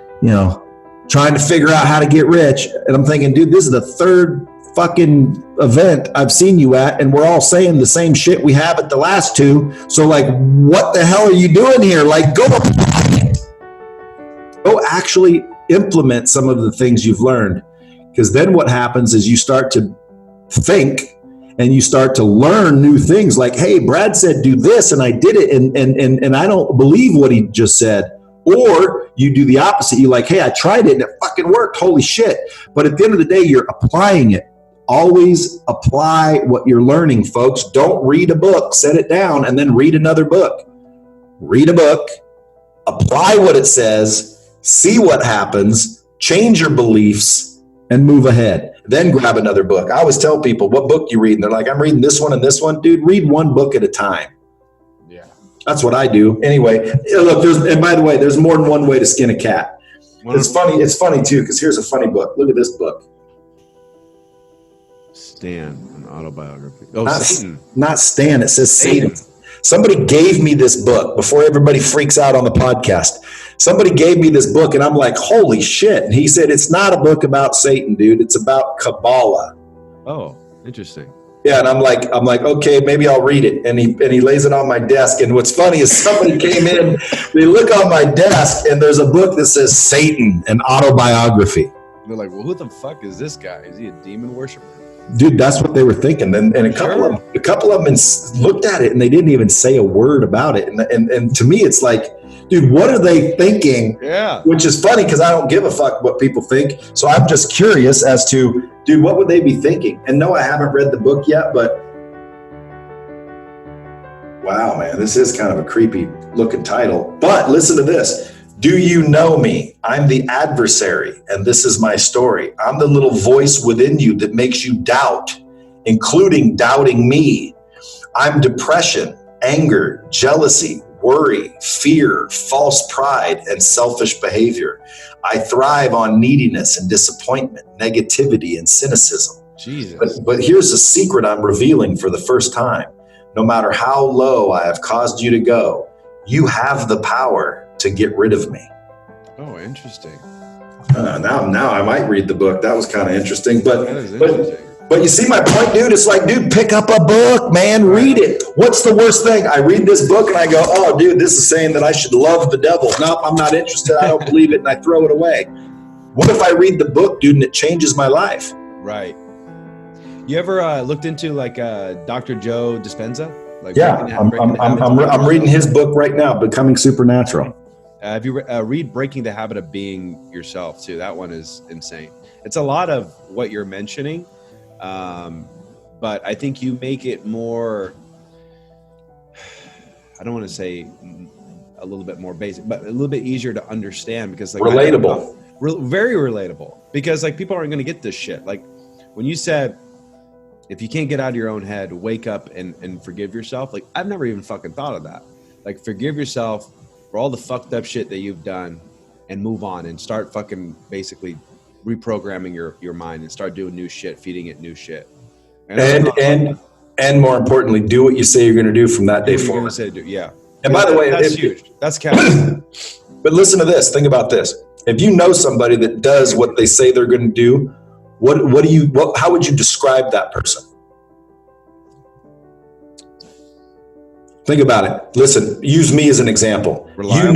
trying to figure out how to get rich. And I'm thinking, dude, this is the third fucking event I've seen you at, and we're all saying the same shit we have at the last two. So like, what the hell are you doing here? Like, go actually implement some of the things you've learned. Because then what happens is you start to think and you start to learn new things. Like, hey, Brad said do this and I did it, and I don't believe what he just said. Or you do the opposite. You're like, hey, I tried it and it fucking worked. Holy shit. But at the end of the day, you're applying it. Always apply what you're learning, folks. Don't read a book, set it down, and then read another book. Read a book, apply what it says, see what happens, change your beliefs, and move ahead. Then grab another book. I always tell people, what book you read? And they're like, I'm reading this one and this one. Dude, read one book at a time. Yeah. That's what I do. Anyway, look, and by the way, there's more than one way to skin a cat. It's funny too, because here's a funny book. Look at this book. Stan, an autobiography. Not Stan, it says Satan. Somebody gave me this book before everybody freaks out on the podcast. Somebody gave me this book and I'm like, holy shit. And he said, it's not a book about Satan, dude. It's about Kabbalah. Oh, interesting. Yeah, and I'm like, okay, maybe I'll read it. And he lays it on my desk. And what's funny is somebody came in, they look on my desk, and there's a book that says Satan, an autobiography. They're like, well, who the fuck is this guy? Is he a demon worshiper? Dude, that's what they were thinking. And a couple of them looked at it and they didn't even say a word about it. And to me, it's like, dude, what are they thinking? Yeah. Which is funny because I don't give a fuck what people think. So I'm just curious as to, dude, what would they be thinking? And no, I haven't read the book yet, but wow, man, this is kind of a creepy looking title. But listen to this. Do you know me? I'm the adversary, and this is my story. I'm the little voice within you that makes you doubt, including doubting me. I'm depression, anger, jealousy, worry, fear, false pride, and selfish behavior. I thrive on neediness and disappointment, negativity, and cynicism. Jesus. But here's a secret I'm revealing for the first time. No matter how low I have caused you to go, you have the power to get rid of me. Oh, interesting. Now I might read the book. That was kind of interesting. That is interesting. But you see my point, dude? It's like, dude, pick up a book, man. Read it. What's the worst thing? I read this book and I go, oh, dude, this is saying that I should love the devil. Nope, I'm not interested. I don't believe it. And I throw it away. What if I read the book, dude, and it changes my life? Right. You ever looked into like Dr. Joe Dispenza? Like, yeah, I'm reading his book right now, Becoming Supernatural. Have you read Breaking the Habit of Being Yourself too? That one is insane. It's a lot of what you're mentioning, but I think you make it more, I don't want to say a little bit more basic, but a little bit easier to understand because like relatable, very relatable, because like people aren't going to get this shit. Like when you said, if you can't get out of your own head, wake up and forgive yourself. Like I've never even fucking thought of that. Like forgive yourself for all the fucked up shit that you've done and move on and start fucking basically reprogramming your mind and start doing new shit, feeding it new shit. And more importantly, do what you say you're going to do from that day forward. Yeah. And by the way, that's huge. That's capital. But listen to this. Think about this. If you know somebody that does what they say they're going to do, how would you describe that person? Think about it. Listen, use me as an example. Reliable. You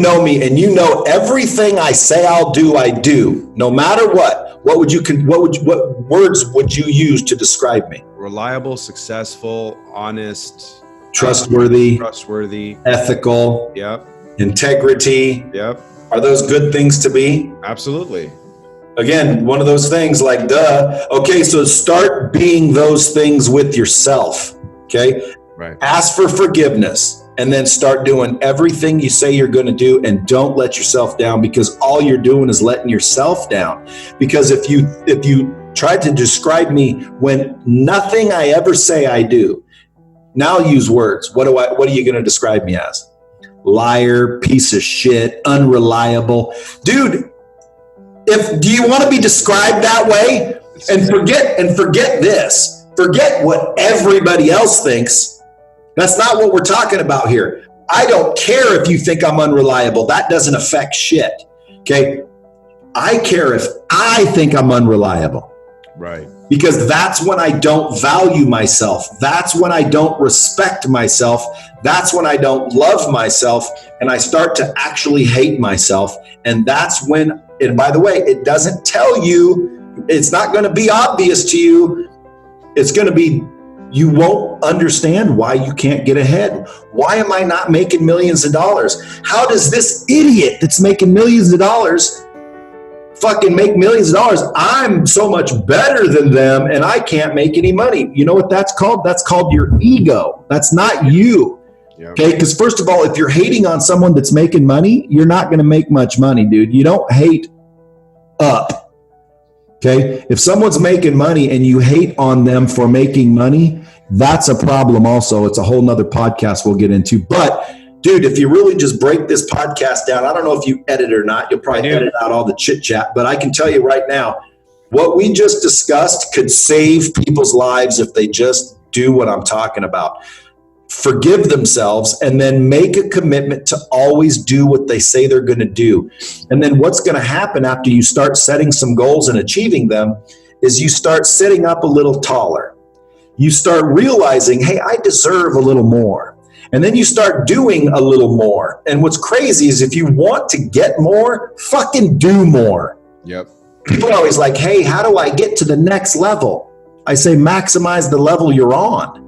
know me, and you know everything I say I'll do, I do. No matter what. What words would you use to describe me? Reliable, successful, honest, trustworthy, ethical. Yep. Integrity. Yep. Are those good things to be? Absolutely. Again, one of those things like, duh. Okay, so start being those things with yourself. Okay? Right. Ask for forgiveness and then start doing everything you say you're going to do, and don't let yourself down, because all you're doing is letting yourself down. Because if you try to describe me when nothing I ever say I do, now use words. What are you going to describe me as? Liar, piece of shit, unreliable. Dude, do you want to be described that way? And forget this. Forget what everybody else thinks. That's not what we're talking about here. I don't care if you think I'm unreliable. That doesn't affect shit. Okay? I care if I think I'm unreliable. Right. Because that's when I don't value myself. That's when I don't respect myself. That's when I don't love myself. And I start to actually hate myself. And that's when, and by the way, it doesn't tell you, it's not going to be obvious to you. It's going to be, you won't understand why you can't get ahead. Why am I not making millions of dollars? How does this idiot that's making millions of dollars fucking make millions of dollars? I'm so much better than them and I can't make any money. You know what that's called? That's called your ego. That's not you. Yeah. Okay, because first of all, if you're hating on someone that's making money, you're not going to make much money, dude. You don't hate up. Okay, if someone's making money and you hate on them for making money, that's a problem also. It's a whole nother podcast we'll get into. But dude, if you really just break this podcast down, I don't know if you edit or not. You'll probably edit out all the chit chat, but I can tell you right now, what we just discussed could save people's lives if they just do what I'm talking about. Forgive themselves and then make a commitment to always do what they say they're going to do. And then what's going to happen after you start setting some goals and achieving them is you start sitting up a little taller. You start realizing, hey, I deserve a little more. And then you start doing a little more. And what's crazy is if you want to get more, fucking do more. Yep. People are always like, hey, how do I get to the next level? I say maximize the level you're on.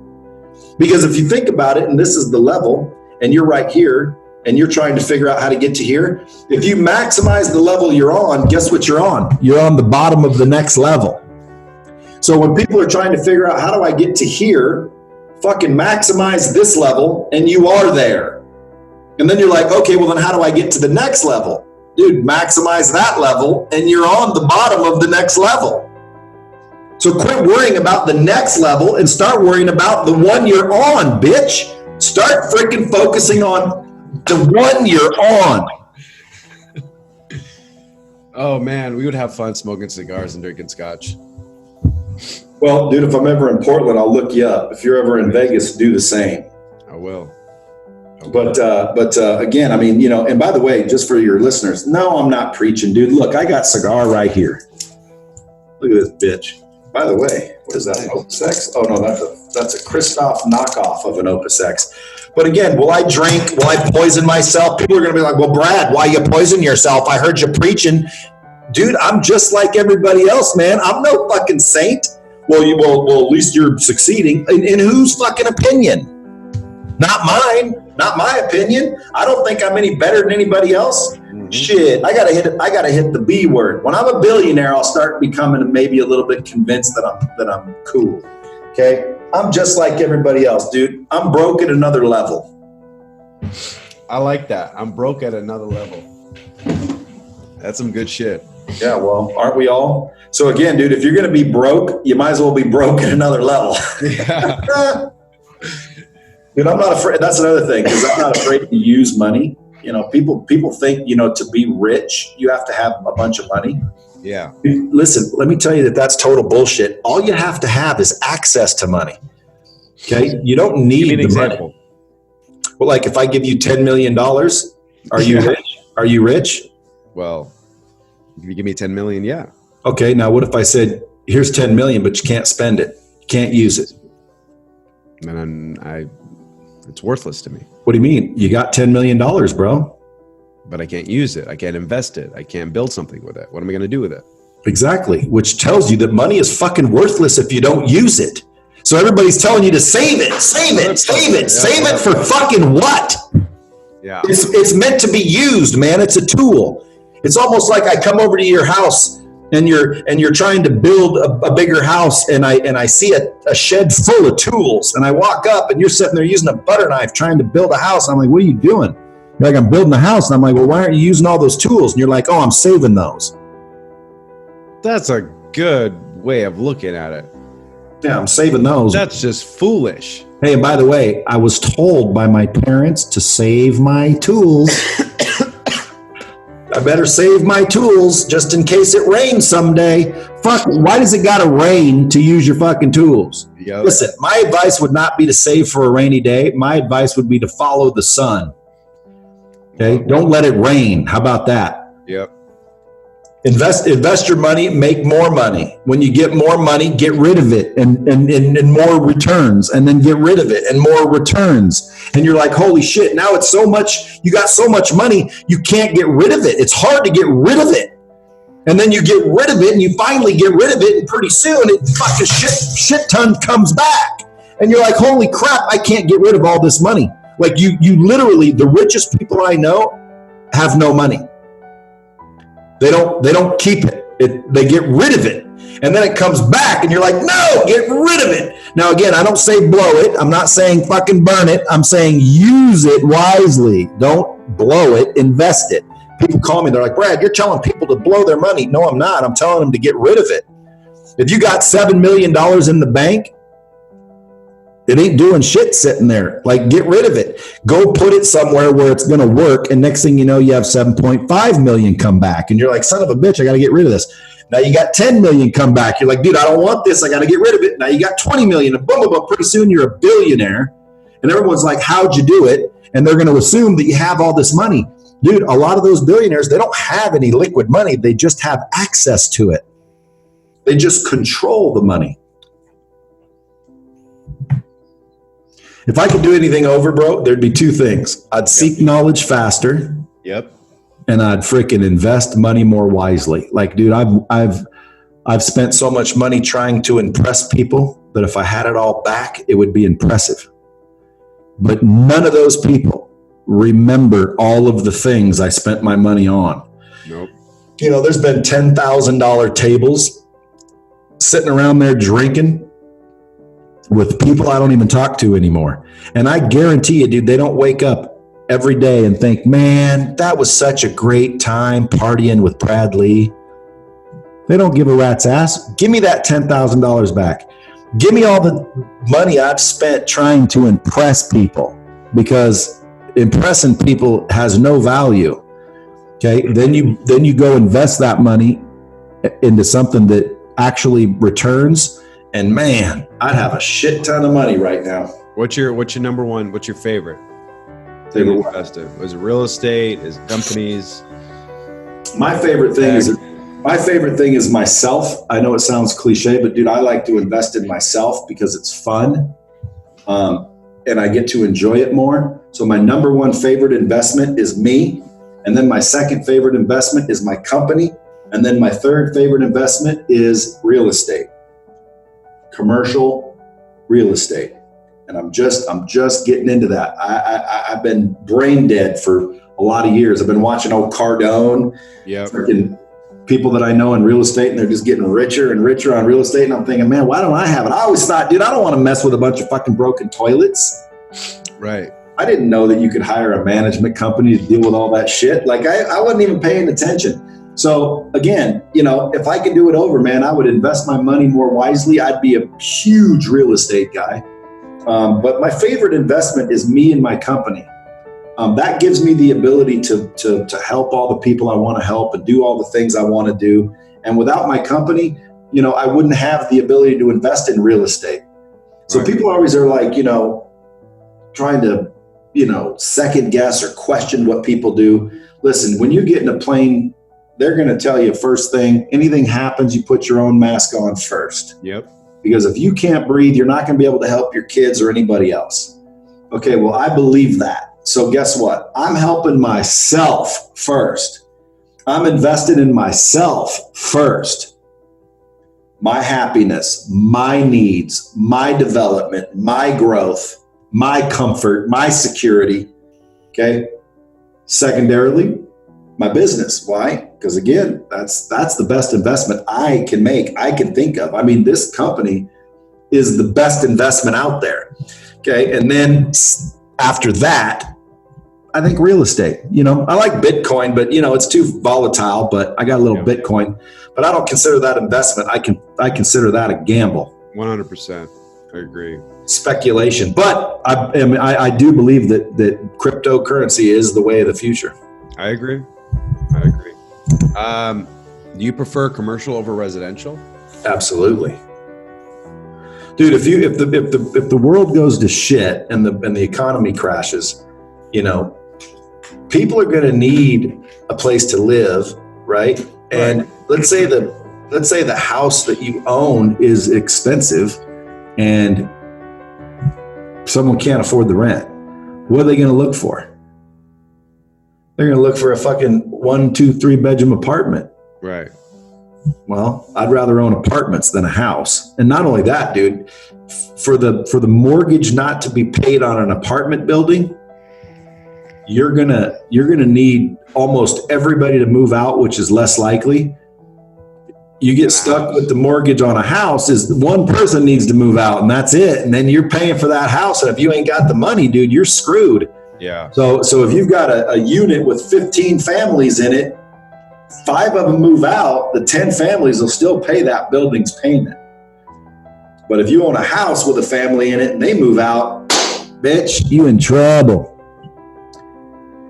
Because if you think about it, and this is the level, and you're right here, and you're trying to figure out how to get to here, if you maximize the level you're on, guess what you're on? You're on the bottom of the next level. So when people are trying to figure out how do I get to here, fucking maximize this level, and you are there. And then you're like, okay, well then how do I get to the next level? Dude, maximize that level, and you're on the bottom of the next level. So quit worrying about the next level and start worrying about the one you're on, bitch. Start freaking focusing on the one you're on. Oh man, we would have fun smoking cigars and drinking scotch. Well, dude, if I'm ever in Portland, I'll look you up. If you're ever in Vegas, do the same. I will. But again, I mean, you know, and by the way, just for your listeners, no, I'm not preaching, dude. Look, I got cigar right here. Look at this bitch. By the way, what is that, an Opus X? Oh, no, that's a Christoph knockoff of an Opus X. But again, will I drink? Will I poison myself? People are going to be like, well, Brad, why you poison yourself? I heard you preaching. Dude, I'm just like everybody else, man. I'm no fucking saint. Well, at least you're succeeding. In whose fucking opinion? Not mine. Not my opinion. I don't think I'm any better than anybody else. Shit, I gotta hit the B word. When I'm a billionaire, I'll start becoming maybe a little bit convinced that I'm cool. Okay, I'm just like everybody else, dude. I'm broke at another level. I like that. I'm broke at another level. That's some good shit. Yeah, well, aren't we all? So again, dude, if you're gonna be broke, you might as well be broke at another level. Yeah. Dude, I'm not afraid. That's another thing, because I'm not afraid to use money. You know, people think, you know, to be rich, you have to have a bunch of money. Yeah. Listen, let me tell you that's total bullshit. All you have to have is access to money. Okay? You don't need the example. Money. Well, like if I give you $10 million, are you rich? Are you rich? Well, if you give me 10 million, yeah. Okay, now what if I said, here's 10 million, but you can't spend it. You can't use it. And it's worthless to me. What do you mean? You got $10 million, bro. But I can't use it. I can't invest it. I can't build something with it. What am I going to do with it? Exactly. Which tells you that money is fucking worthless if you don't use it. So everybody's telling you to save it, save it, save it, save it for fucking what? Yeah. It's meant to be used, man. It's a tool. It's almost like I come over to your house and you're trying to build a bigger house, and I see a shed full of tools, and I walk up and you're sitting there using a butter knife trying to build a house. I'm like, what are you doing? You're like, I'm building a house. And I'm like, well, why aren't you using all those tools? And you're like, oh, I'm saving those. That's a good way of looking at it. Yeah, I'm saving those. That's just foolish. Hey, and by the way, I was told by my parents to save my tools. I better save my tools just in case it rains someday. Fuck, why does it gotta rain to use your fucking tools? Yep. Listen, my advice would not be to save for a rainy day. My advice would be to follow the sun. Okay, don't let it rain. How about that? Yep. Invest your money, make more money. When you get more money, get rid of it and more returns, and then get rid of it and more returns. And you're like, holy shit, now it's so much, you got so much money, you can't get rid of it. It's hard to get rid of it. And then you get rid of it and you finally get rid of it, and pretty soon it fucking shit ton comes back. And you're like, holy crap, I can't get rid of all this money. Like you literally, the richest people I know have no money. They don't keep it. They get rid of it. And then it comes back and you're like, no, get rid of it. Now, again, I don't say blow it. I'm not saying fucking burn it. I'm saying use it wisely. Don't blow it, invest it. People call me, they're like, Brad, you're telling people to blow their money. No, I'm not. I'm telling them to get rid of it. If you got $7 million in the bank, it ain't doing shit sitting there. Like, get rid of it. Go put it somewhere where it's going to work. And next thing you know, you have 7.5 million come back. And you're like, son of a bitch, I got to get rid of this. Now you got 10 million come back. You're like, dude, I don't want this. I got to get rid of it. Now you got 20 million. And boom, boom, boom. Pretty soon you're a billionaire. And everyone's like, how'd you do it? And they're going to assume that you have all this money. Dude, a lot of those billionaires, they don't have any liquid money. They just have access to it. They just control the money. If I could do anything over, bro, there'd be two things. I'd seek knowledge faster. Yep. And I'd freaking invest money more wisely. Like, dude, I've spent so much money trying to impress people that if I had it all back, it would be impressive. But none of those people remember all of the things I spent my money on. Nope. You know, there's been $10,000 tables sitting around there drinking with people I don't even talk to anymore. And I guarantee you, dude, they don't wake up every day and think, man, that was such a great time partying with Brad Lee. They don't give a rat's ass. Give me that $10,000 back. Give me all the money I've spent trying to impress people, because impressing people has no value. Okay. Then you go invest that money into something that actually returns. And man, I'd have a shit ton of money right now. What's your number one? What's your favorite? Favorite invest in? Was it real estate? Is it companies? My favorite thing is myself. I know it sounds cliche, but dude, I like to invest in myself because it's fun, and I get to enjoy it more. So my number one favorite investment is me, and then my second favorite investment is my company, and then my third favorite investment is real estate. Commercial real estate. And I'm just getting into that. I've been brain dead for a lot of years. I've been watching old Cardone, freaking people that I know in real estate, and they're just getting richer and richer on real estate. And I'm thinking, man, why don't I have it? I always thought, dude, I don't want to mess with a bunch of fucking broken toilets. Right. I didn't know that you could hire a management company to deal with all that shit. Like I wasn't even paying attention. So again, you know, if I could do it over, man, I would invest my money more wisely. I'd be a huge real estate guy. But my favorite investment is me and my company. That gives me the ability to help all the people I want to help and do all the things I want to do. And without my company, you know, I wouldn't have the ability to invest in real estate. So right. People always are like, you know, trying to, you know, second guess or question what people do. Listen, when you get in a plane, they're going to tell you first thing, anything happens, you put your own mask on first. Yep. Because if you can't breathe, you're not going to be able to help your kids or anybody else. Okay, well, I believe that. So guess what? I'm helping myself first. I'm invested in myself first. My happiness, my needs, my development, my growth, my comfort, my security. Okay. Secondarily, my business. Why? Because again, that's the best investment I can make, I can think of. I mean, this company is the best investment out there. Okay. And then after that, I think real estate. You know, I like Bitcoin, but you know, it's too volatile, but I got a little Bitcoin, but I don't consider that investment. I consider that a gamble. 100%. I agree. Speculation. But I do believe that cryptocurrency is the way of the future. I agree. Do you prefer commercial over residential? Absolutely. Dude, if the world goes to shit and the economy crashes, you know, people are going to need a place to live, right? And let's say the house that you own is expensive and someone can't afford the rent. What are they going to look for? They're going to look for a fucking 1, 2, 3 bedroom apartment. Right. Well, I'd rather own apartments than a house. And not only that, dude, for the mortgage not to be paid on an apartment building, you're gonna need almost everybody to move out, which is less likely. You get stuck with the mortgage on a house is one person needs to move out and that's it. And then you're paying for that house. And if you ain't got the money, dude, you're screwed. Yeah. So if you've got a unit with 15 families in it, 5 of them move out, the 10 families will still pay that building's payment. But if you own a house with a family in it and they move out, bitch, you in trouble.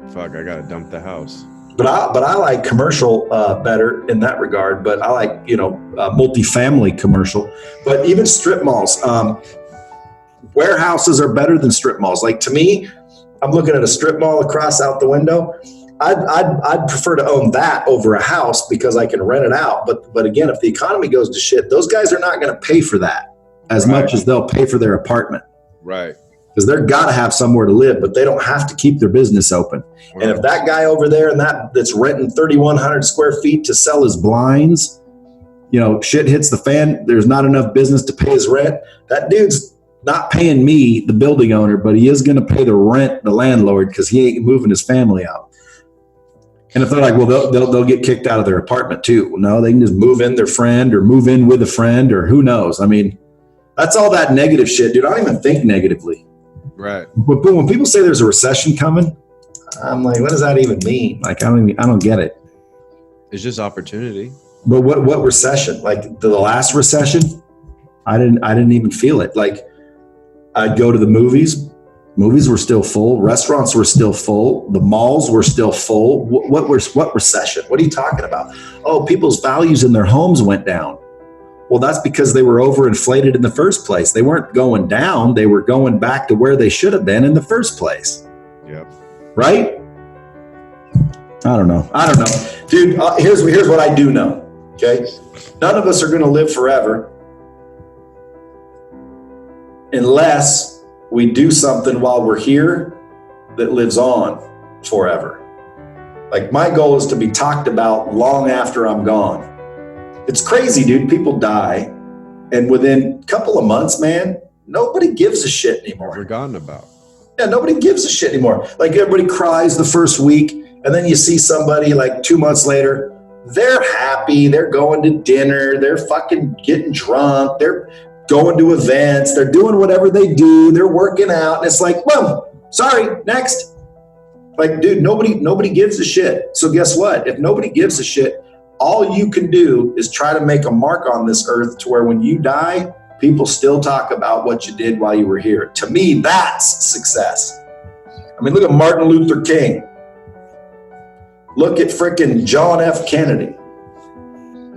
Fuck, I gotta dump the house. But I like commercial better in that regard. But I like, multifamily commercial. But even strip malls, warehouses are better than strip malls. Like to me, I'm looking at a strip mall across out the window. I'd prefer to own that over a house because I can rent it out. But again, if the economy goes to shit, those guys are not going to pay for that as much as they'll pay for their apartment. Right. Because they're got to have somewhere to live, but they don't have to keep their business open. Right. And if that guy over there and that's renting 3,100 square feet to sell his blinds, shit hits the fan, there's not enough business to pay his rent. That dude's not paying me, the building owner, but he is going to pay the rent, the landlord, because he ain't moving his family out. And if they're like, well, they'll get kicked out of their apartment too. Well, no, they can just move in their friend or move in with a friend or who knows. I mean, that's all that negative shit, dude. I don't even think negatively. Right. But when people say there's a recession coming, I'm like, what does that even mean? Like, I don't get it. It's just opportunity. But what recession? Like the last recession, I didn't even feel it. Like I'd go to the movies. Movies were still full. Restaurants were still full. The malls were still full. What recession? What are you talking about? Oh, people's values in their homes went down. Well, that's because they were overinflated in the first place. They weren't going down. They were going back to where they should have been in the first place. Yep. Right? I don't know. Dude, here's what I do know. Okay? None of us are going to live forever unless we do something while we're here that lives on forever. Like my goal is to be talked about long after I'm gone. It's crazy, dude. People die, and within a couple of months, man, nobody gives a shit anymore. Forgotten about. Yeah, nobody gives a shit anymore. Like everybody cries the first week, and then you see somebody like 2 months later, they're happy, they're going to dinner, they're fucking getting drunk, they're going to events, they're doing whatever they do, they're working out, and it's like, well, sorry, next. Like, dude, nobody gives a shit. So guess what? If nobody gives a shit, all you can do is try to make a mark on this earth to where when you die, people still talk about what you did while you were here. To me, that's success. I mean, look at Martin Luther King. Look at frickin' John F. Kennedy.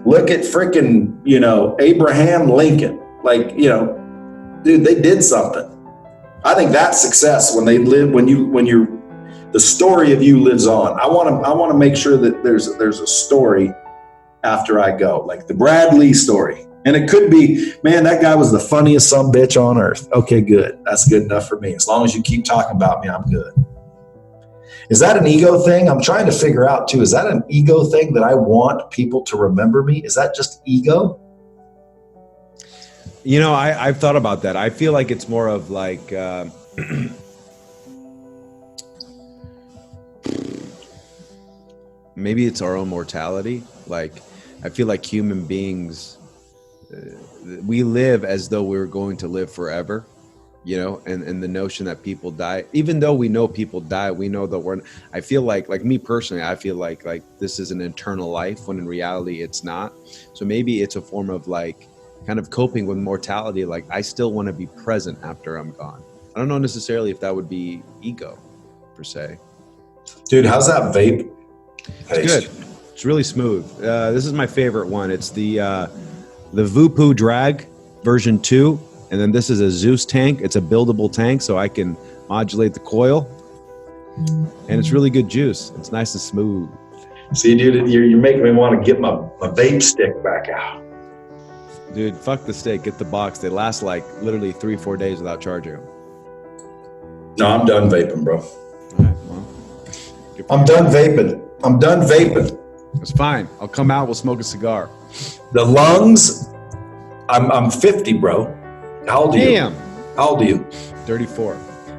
Look at frickin', Abraham Lincoln. Like, dude, they did something. I think that's success when the story of you lives on. I want to make sure that there's a story after I go, like the Brad Lee story. And it could be, man, that guy was the funniest sumbitch on earth. Okay, good. That's good enough for me. As long as you keep talking about me, I'm good. Is that an ego thing? I'm trying to figure out too. Is that an ego thing that I want people to remember me? Is that just ego? I've thought about that. I feel like it's more of like, maybe it's our own mortality. Like, I feel like human beings, we live as though we were going to live forever, and the notion that people die, even though we know people die, we know that I feel like me personally, I feel like this is an eternal life when in reality it's not. So maybe it's a form of like kind of coping with mortality. Like I still want to be present after I'm gone. I don't know necessarily if that would be ego per se. Dude, how's that vape? It's good. It's really smooth. This is my favorite one. It's the Vupu Drag version 2. And then this is a Zeus tank. It's a buildable tank, so I can modulate the coil. And it's really good juice. It's nice and smooth. See, dude, you're making me want to get my vape stick back out. Dude, fuck the stick. Get the box. They last like literally 3-4 days without charging. No, I'm done vaping, bro. All right, well, I'm done vaping. It's fine. I'll come out. We'll smoke a cigar. The lungs, I'm 50, bro. How old are you? Damn. How old are you? 34.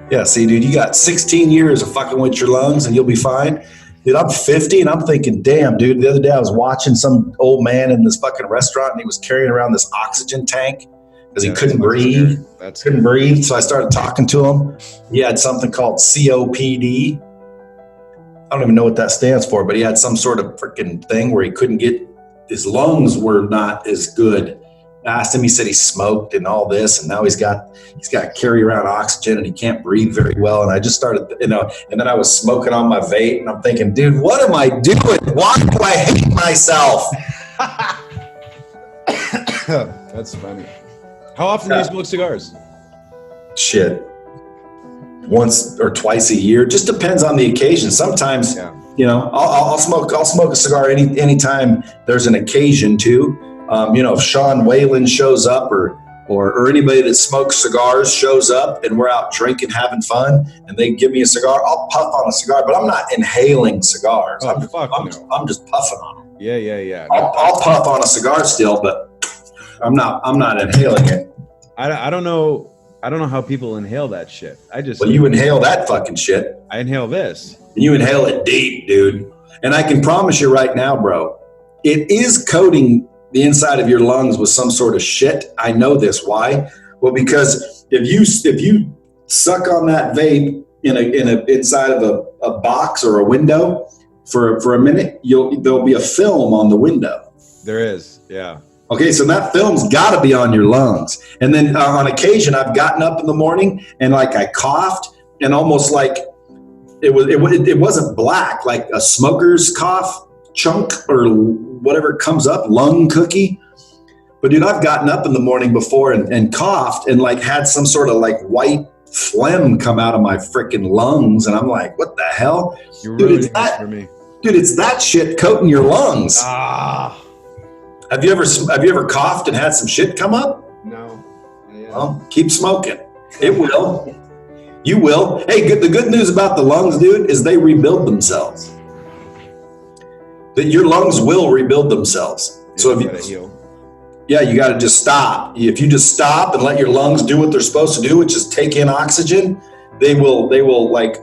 Yeah, see, dude, you got 16 years of fucking with your lungs and you'll be fine. Dude, I'm 50 and I'm thinking, damn, dude, the other day I was watching some old man in this fucking restaurant and he was carrying around this oxygen tank because he couldn't breathe. Couldn't breathe. So I started talking to him. He had something called COPD. I don't even know what that stands for, but he had some sort of freaking thing where he couldn't get, his lungs were not as good. I asked him, he said he smoked and all this, and now he's got to carry around oxygen and he can't breathe very well. And I just started, and then I was smoking on my vape and I'm thinking, dude, what am I doing? Why do I hate myself? That's funny. How often do you smoke cigars? Shit. Once or twice a year. Just depends on the occasion. Sometimes, I'll smoke a cigar anytime there's an occasion to. If Sean Whalen shows up or anybody that smokes cigars shows up and we're out drinking, having fun, and they give me a cigar, I'll puff on a cigar, but I'm not inhaling cigars. Oh, I'm just puffing on them. Yeah. I'll puff on a cigar still, but I'm not inhaling it. I don't know how people inhale that shit. Well, you inhale that fucking shit. I inhale this. And you inhale it deep, dude. And I can promise you right now, bro, it is coating the inside of your lungs with some sort of shit. I know this. Why? Well, because if you suck on that vape inside of a box or a window for a minute, there'll be a film on the window. There is, yeah. Okay, so that film's got to be on your lungs. And then on occasion, I've gotten up in the morning and like I coughed and almost like it wasn't black, like a smoker's cough chunk or whatever comes up, lung cookie. But dude, I've gotten up in the morning before and coughed and like had some sort of like white phlegm come out of my freaking lungs. And I'm like, what the hell? You're ruining this for me. Dude, it's that shit coating your lungs. Have you ever coughed and had some shit come up? No. Yeah. Well, keep smoking. It will. You will. Hey, the good news about the lungs, dude, is they rebuild themselves. That your lungs will rebuild themselves. So if you got to just stop. If you just stop and let your lungs do what they're supposed to do, which is take in oxygen, they will like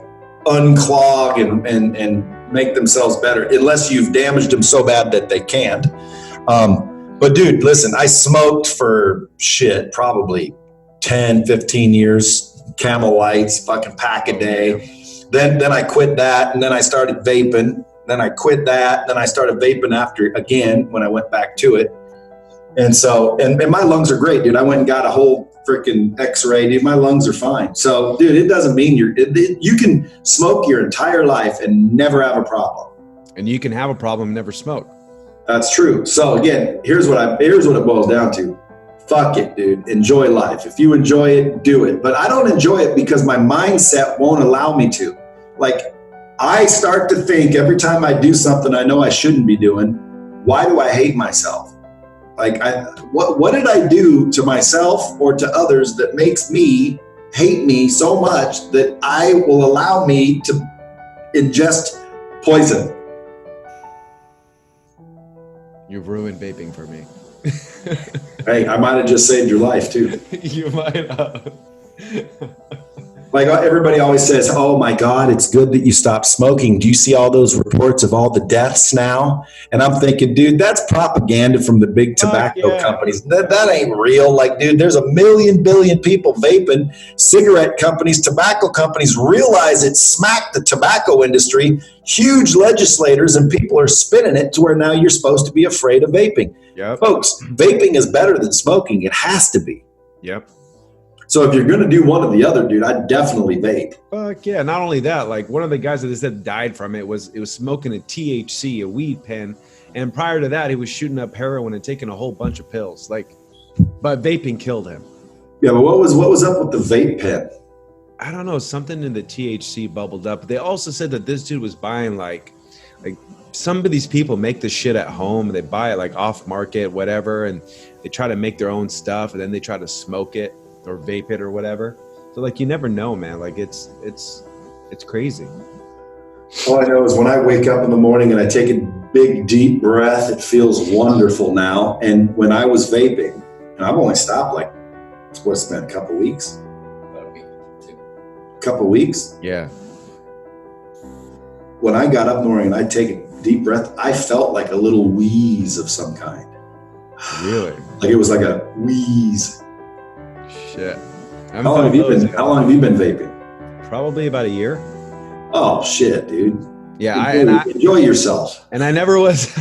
unclog and make themselves better, unless you've damaged them so bad that they can't. But dude, listen, I smoked for probably 10, 15 years, Camel Lights, fucking pack a day. Then I quit that. And then I started vaping. Then I quit that. Then I started vaping after again, when I went back to it. And so, and my lungs are great, dude. I went and got a whole freaking x-ray, dude. My lungs are fine. So dude, it doesn't mean you can smoke your entire life and never have a problem. And you can have a problem and never smoke. That's true. So again, here's what it boils down to. Fuck it, dude. Enjoy life. If you enjoy it, do it. But I don't enjoy it because my mindset won't allow me to. Like, I start to think every time I do something I know I shouldn't be doing, why do I hate myself? Like, what did I do to myself or to others that makes me hate me so much that I will allow me to ingest poison? You've ruined vaping for me. Hey, I might have just saved your life too. You might have. Like everybody always says, oh my God, it's good that you stopped smoking. Do you see all those reports of all the deaths now? And I'm thinking, dude, that's propaganda from the big tobacco companies. That ain't real. Like, dude, there's 1 billion people vaping. Cigarette companies, tobacco companies realize it smacked the tobacco industry. Huge legislators and people are spinning it to where now you're supposed to be afraid of vaping. Yep. Folks, vaping is better than smoking. It has to be. Yep. So if you're going to do one or the other, dude, I'd definitely vape. Fuck yeah. Not only that, like one of the guys that they said died from it was smoking a THC, a weed pen. And prior to that, he was shooting up heroin and taking a whole bunch of pills. But vaping killed him. Yeah, but what was up with the vape pen? I don't know. Something in the THC bubbled up. They also said that this dude was buying like like some of these people make this shit at home. They buy it like off market, whatever, and they try to make their own stuff, and then they try to smoke it or vape it or whatever. So like you never know, man. Like it's crazy. All I know is when I wake up in the morning and I take a big deep breath, it feels wonderful now. And when I was vaping, and I've only stopped like what's been a couple weeks. About a week, 2. Couple weeks. Yeah. When I got up in the morning and I take a deep breath, I felt like a little wheeze of some kind. Really? Like it was like a wheeze. Shit. How long have you been vaping? Probably about a year. Oh shit, dude. Yeah, enjoy yourself. And I never was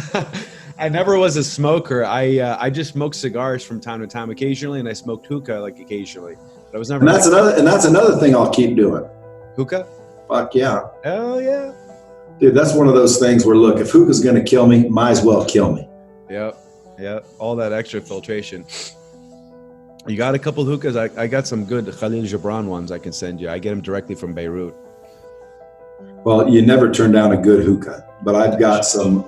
I never was a smoker. I just smoked cigars from time to time occasionally, and I smoked hookah like occasionally. But I was never And that's another thing I'll keep doing. Hookah? Fuck yeah. Hell yeah. Dude, that's one of those things where look, if hookah's gonna kill me, might as well kill me. Yep. Yeah. All that extra filtration. You got a couple hookahs? I got some good Khalil Gibran ones I can send you. I get them directly from Beirut. Well, you never turn down a good hookah, but I've got some,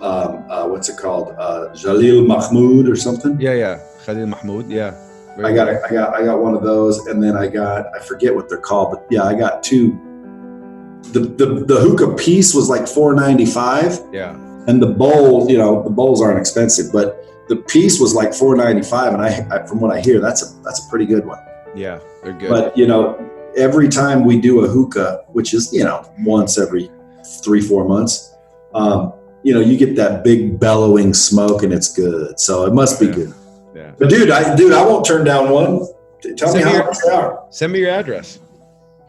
what's it called? Jalil Mahmoud or something. Yeah. Khalil Mahmoud. Yeah. I got one of those, and then I forget what they're called, but yeah, I got 2. The hookah piece was like $4.95. Yeah. And the bowl, the bowls aren't expensive, but the piece was like $4.95, and I from what I hear, that's a pretty good one. Yeah, they're good. But every time we do a hookah, which is once every 3-4 months, you get that big bellowing smoke, and it's good. So it must be good. Yeah. But dude, I won't turn down one. Tell me how much they are. Send me your address.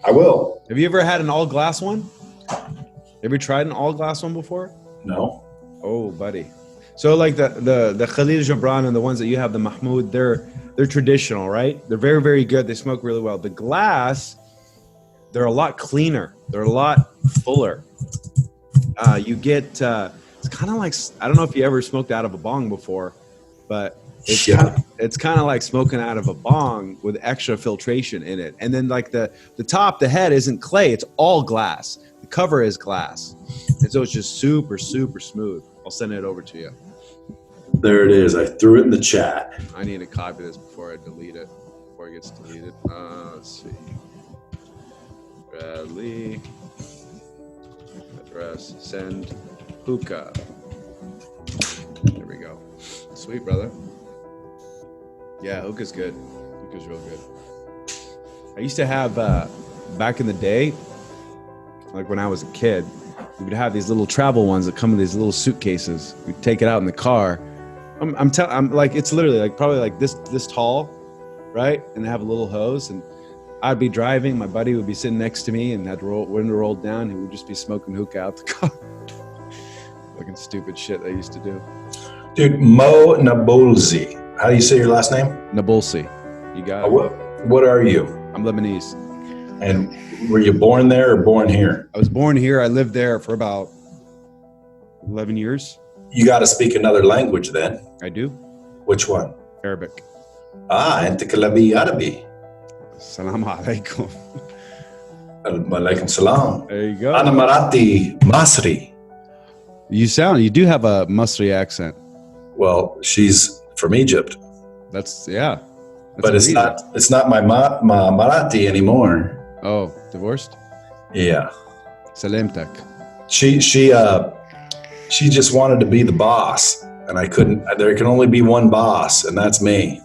I will. Have you ever had an all glass one? Have you tried an all glass one before? No. Oh, buddy. So like the Khalil Gibran and the ones that you have, the Mahmoud, they're traditional, right? They're very, very good. They smoke really well. The glass, they're a lot cleaner. They're a lot fuller. You get, it's kind of like, I don't know if you ever smoked out of a bong before, but it's kind of like smoking out of a bong with extra filtration in it. And then like the top, the head isn't clay. It's all glass. The cover is glass. And so it's just super, super smooth. I'll send it over to you. There it is. I threw it in the chat. I need to copy this before I delete it. Before it gets deleted. Let's see. Bradley. Address. Send hookah. There we go. Sweet, brother. Yeah, hookah's good. Hookah's real good. I used to have, back in the day, like when I was a kid, we would have these little travel ones that come in these little suitcases. We'd take it out in the car. I'm like, it's literally like probably like this tall, right? And have a little hose, and I'd be driving. My buddy would be sitting next to me, and had window rolled down. He would just be smoking hookah out the car. Fucking stupid shit they used to do. Dude, Mo Nabulsi. How do you say your last name? Nabulsi. You got it. What are you? I'm Lebanese. And were you born there or born here? I was born here. I lived there for about 11 years. You got to speak another language then. I do. Which one? Arabic. أنت كلامي عربي. Assalamu alaikum. Alaikum salam. There you go. أنا مراتي مصري. You do have a Masri accent. Well, she's from Egypt. That's but it's not my Marathi anymore. Oh, divorced? Yeah. Salamtak. She just wanted to be the boss, and I couldn't. There can only be one boss, and that's me.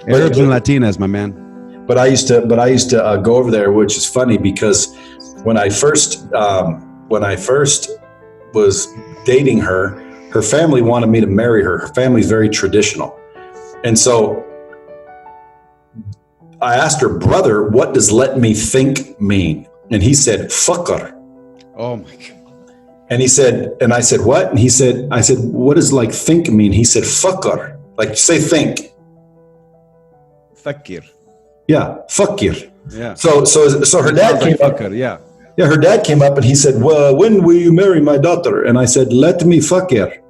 Arabs and Latinas, my man. But I used to go over there, which is funny because when I first was dating her, her family wanted me to marry her. Her family's very traditional, and so I asked her brother, "What does let me think mean?" And he said, "Fakr." Oh my God. And he said, and I said, "What?" And he said, I said, "What does like think mean?" He said, "Fakr." Like say think. Fakir. Yeah, fakir. Yeah. So her dad came up. Fakir, yeah. Yeah, her dad came up and he said, "Well, when will you marry my daughter?" And I said, "Let me fakir."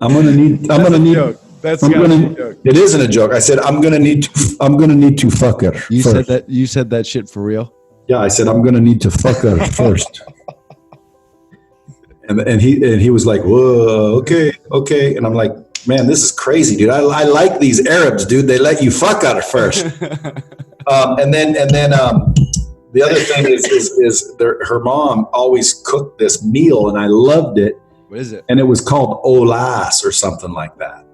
I'm gonna need. Joke. That's a joke. It isn't a joke. I said, I'm gonna need to fuck her. You said that shit for real? Yeah, I said I'm gonna need to fuck her first. And he was like, whoa, okay. And I'm like, man, this is crazy, dude. I like these Arabs, dude. They let you fuck out at first. And then the other thing is her mom always cooked this meal, and I loved it. What is it? And it was called olas or something like that.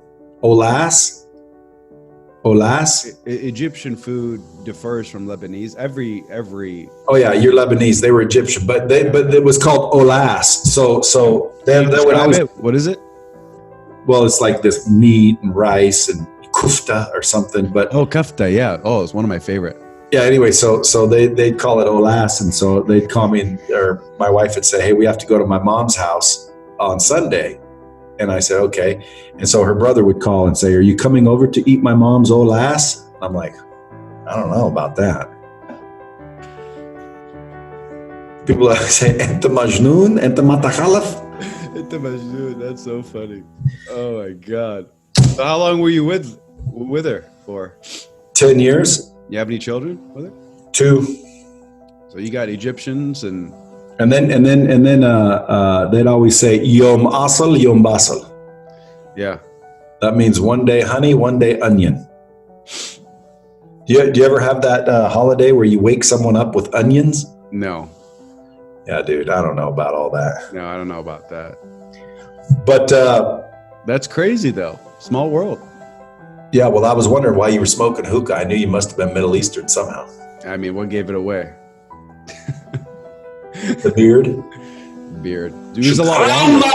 Olas. Egyptian food differs from Lebanese. Every. Oh yeah, you're Lebanese. They were Egyptian, but it was called olas. So then when I was, what is it? Well, it's like this meat and rice and kufta or something. But kufta, yeah. Oh, it's one of my favorite. Yeah. Anyway, so they'd call it olas, and so they'd call me, or my wife would say, "Hey, we have to go to my mom's house on Sunday." And I said, okay. And so her brother would call and say, "Are you coming over to eat my mom's olas?" I'm like, I don't know about that. People say, "Enta majnoon, enta matakhalaf." Enta majnoon. That's so funny. Oh my God. So how long were you with her for? 10 years. You have any children with her? 2. So you got Egyptians and then they'd always say yom asal, yom basal. Yeah. That means one day honey, one day onion. Do you ever have that holiday where you wake someone up with onions? No. Yeah, dude, I don't know about all that. No, I don't know about that. But that's crazy though. Small world. Yeah, well, I was wondering why you were smoking hookah. I knew you must have been Middle Eastern somehow. I mean, what gave it away? The beard? Dude, it was a lot longer.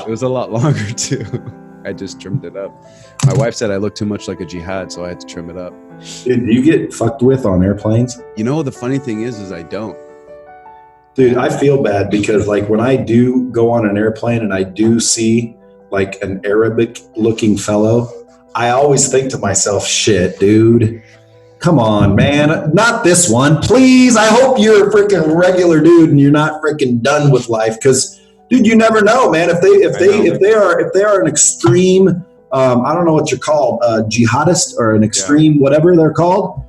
It was a lot longer too. I just trimmed it up. My wife said I look too much like a jihad, so I had to trim it up. Dude, do you get fucked with on airplanes? You know, the funny thing is I don't. Dude, I feel bad because like when I do go on an airplane and I do see like an Arabic looking fellow, I always think to myself, shit, dude. Come on, man. Not this one. Please. I hope you're a freaking regular dude and you're not freaking done with life. Cause dude, you never know, man. If they are an extreme, I don't know what you're called, jihadist or an extreme, whatever they're called.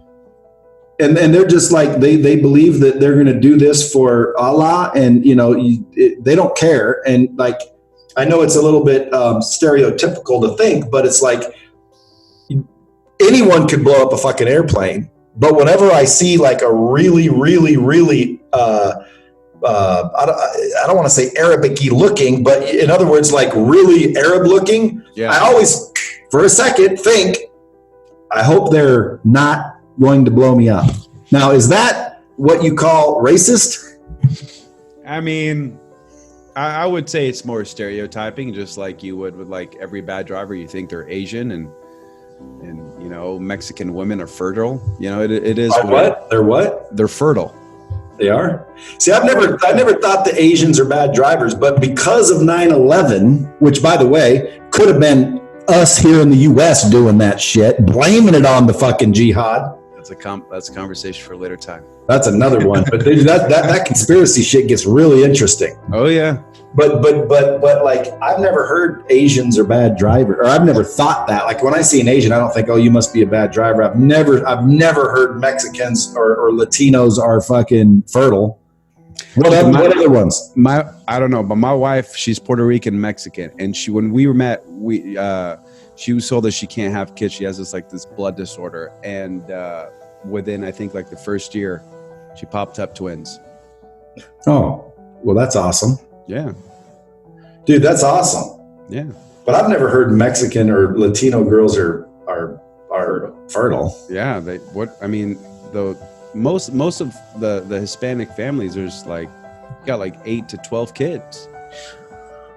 And they're just like, they believe that they're going to do this for Allah and you know, they don't care. And like, I know it's a little bit stereotypical to think, but it's like, anyone could blow up a fucking airplane, but whenever I see like a really, really, really, I don't want to say Arabic-y looking, but in other words, like really Arab looking, I always, for a second, think, I hope they're not going to blow me up. Now, is that what you call racist? I mean, I would say it's more stereotyping, just like you would with like every bad driver. You think they're Asian and you know, Mexican women are fertile. You know, it is. What? They're what? They're fertile. They are. See, I never thought the Asians are bad drivers, but because of 9/11, which by the way could have been us here in the U.S. doing that shit, blaming it on the fucking jihad. That's a conversation for a later time. That's another one. But that conspiracy shit gets really interesting. Oh yeah. But like I've never heard Asians are bad drivers, or I've never thought that. Like when I see an Asian, I don't think, oh, you must be a bad driver. I've never heard Mexicans or Latinos are fucking fertile. What other ones? I don't know, but my wife, she's Puerto Rican Mexican, and when we met, she was told that she can't have kids. She has this blood disorder, and within I think like the first year, she popped up twins. Oh, well, that's awesome. Yeah, dude, that's awesome. Yeah, but I've never heard Mexican or Latino girls are fertile. Yeah, most of the Hispanic families, there's got 8 to 12 kids.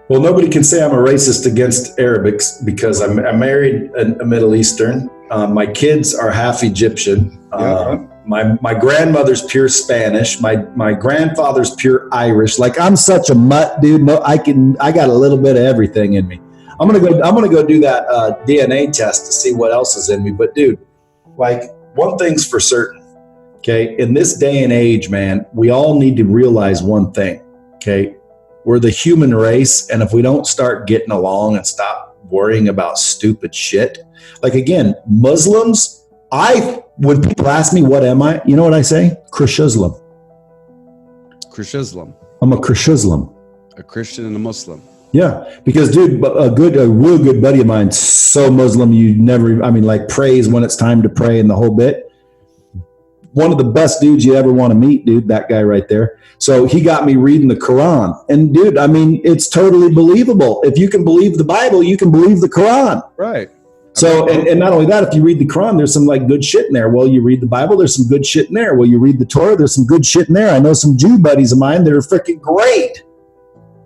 Well, nobody can say I'm a racist against Arabics because I married a Middle Eastern. My kids are half Egyptian. My grandmother's pure Spanish. My grandfather's pure Irish. Like I'm such a mutt, dude. No, I got a little bit of everything in me. I'm gonna go do that DNA test to see what else is in me. But dude, like one thing's for certain. Okay, in this day and age, man, we all need to realize one thing. Okay, we're the human race, and if we don't start getting along and stop worrying about stupid shit, like again, Muslims. When people ask me what am I, you know what I say? Krishuslam. Krishuslam. I'm a Krishuslam. A Christian and a Muslim. Yeah, because dude, a real good buddy of mine, so Muslim, you never, I mean, like prays when it's time to pray and the whole bit. One of the best dudes you ever want to meet, dude, that guy right there. So he got me reading the Quran. And dude, I mean, it's totally believable. If you can believe the Bible, you can believe the Quran. Right. So, and not only that, if you read the Quran, there's some like good shit in there. Well, you read the Bible, there's some good shit in there. Well, you read the Torah, there's some good shit in there. I know some Jew buddies of mine that are freaking great.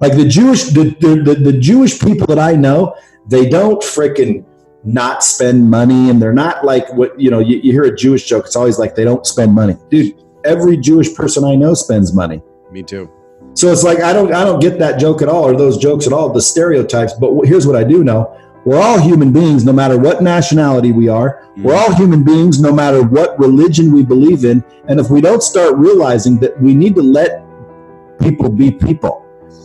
Like the Jewish people that I know, they don't freaking not spend money, and they're not like what, you hear a Jewish joke. It's always like they don't spend money. Dude, every Jewish person I know spends money. Me too. So it's like, I don't get that joke at all, or those jokes at all, the stereotypes. But here's what I do know. We're all human beings, no matter what nationality we are. We're all human beings, no matter what religion we believe in. And if we don't start realizing that we need to let people be people.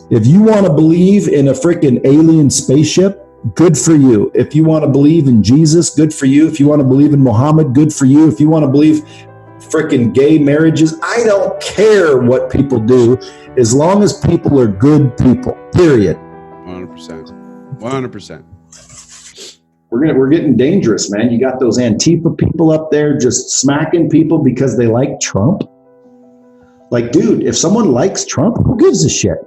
If you want to believe in a freaking alien spaceship, good for you. If you want to believe in Jesus, good for you. If you want to believe in Muhammad, good for you. If you want to believe freaking gay marriages, I don't care what people do, as long as people are good people, period. 100%. 100%. We're getting dangerous, man. You got those Antifa people up there just smacking people because they like Trump. Like, dude, if someone likes Trump, who gives a shit?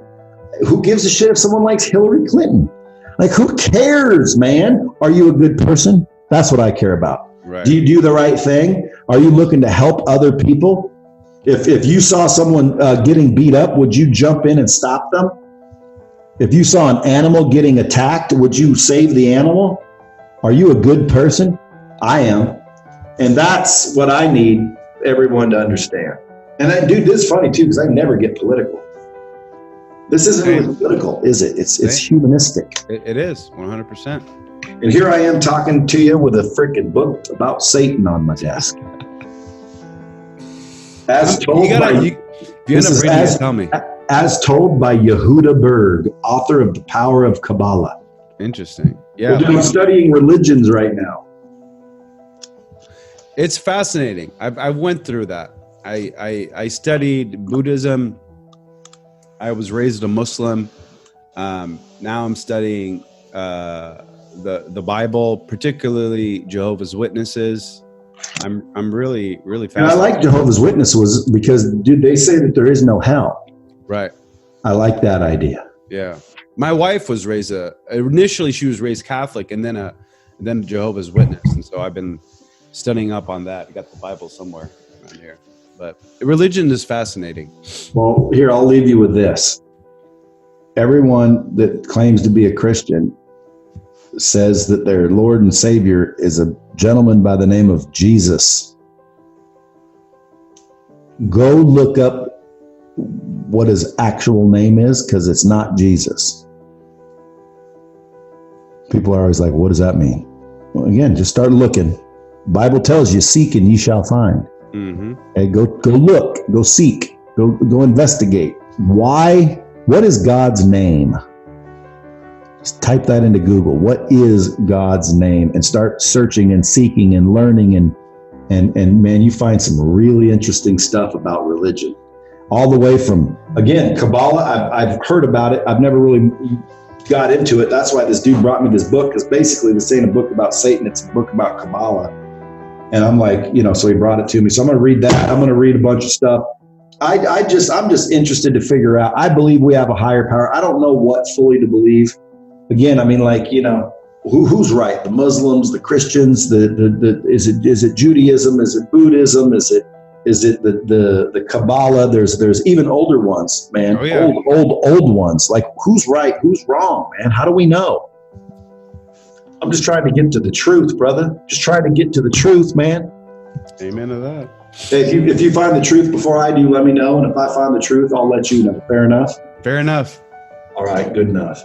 Who gives a shit if someone likes Hillary Clinton? Like, who cares, man? Are you a good person? That's what I care about. Right. Do you do the right thing? Are you looking to help other people? If you saw someone getting beat up, would you jump in and stop them? If you saw an animal getting attacked, would you save the animal? Are you a good person? I am. And that's what I need everyone to understand. And that, dude, this is funny too, because I never get political. This isn't really political, is it? It's humanistic. It is, 100%. And here I am talking to you with a freaking book about Satan on my desk. As told by Yehuda Berg, author of The Power of Kabbalah. Interesting. Yeah. I'm studying religions right now. It's fascinating. I went through that. I studied Buddhism. I was raised a Muslim. Now I'm studying the Bible, particularly Jehovah's Witnesses. I'm really fascinated. And I like Jehovah's Witnesses because, dude, they say that there is no hell. Right. I like that idea. Yeah. My wife was raised initially she was raised Catholic and then a Jehovah's Witness, and so I've been studying up on that. I got the Bible somewhere around here. But religion is fascinating. Well, here, I'll leave you with this. Everyone that claims to be a Christian says that their Lord and Savior is a gentleman by the name of Jesus. Go look up what his actual name is, because it's not Jesus. People are always like, what does that mean? Well, again, just start looking. The Bible tells you, seek and ye shall find. Mm-hmm. Hey, go look, go seek, go investigate. Why? What is God's name? Just type that into Google. What is God's name? And start searching and seeking and learning, and man, you find some really interesting stuff about religion. All the way from, again, Kabbalah. I've heard about it. I've never really got into it. That's why this dude brought me this book, because basically this ain't a book about Satan. It's a book about Kabbalah. And I'm like, so he brought it to me. So I'm going to read that. I'm going to read a bunch of stuff. I'm just interested to figure out. I believe we have a higher power. I don't know what fully to believe. Again, I mean, like, who's right? The Muslims, the Christians, is it Judaism? Is it Buddhism? Is it the Kabbalah? There's even older ones, man. Oh, yeah. Old ones. Like, who's right? Who's wrong, man? How do we know? I'm just trying to get to the truth, brother. Just trying to get to the truth, man. Amen to that. If you find the truth before I do, let me know. And if I find the truth, I'll let you know. Fair enough? Fair enough. All right, good enough.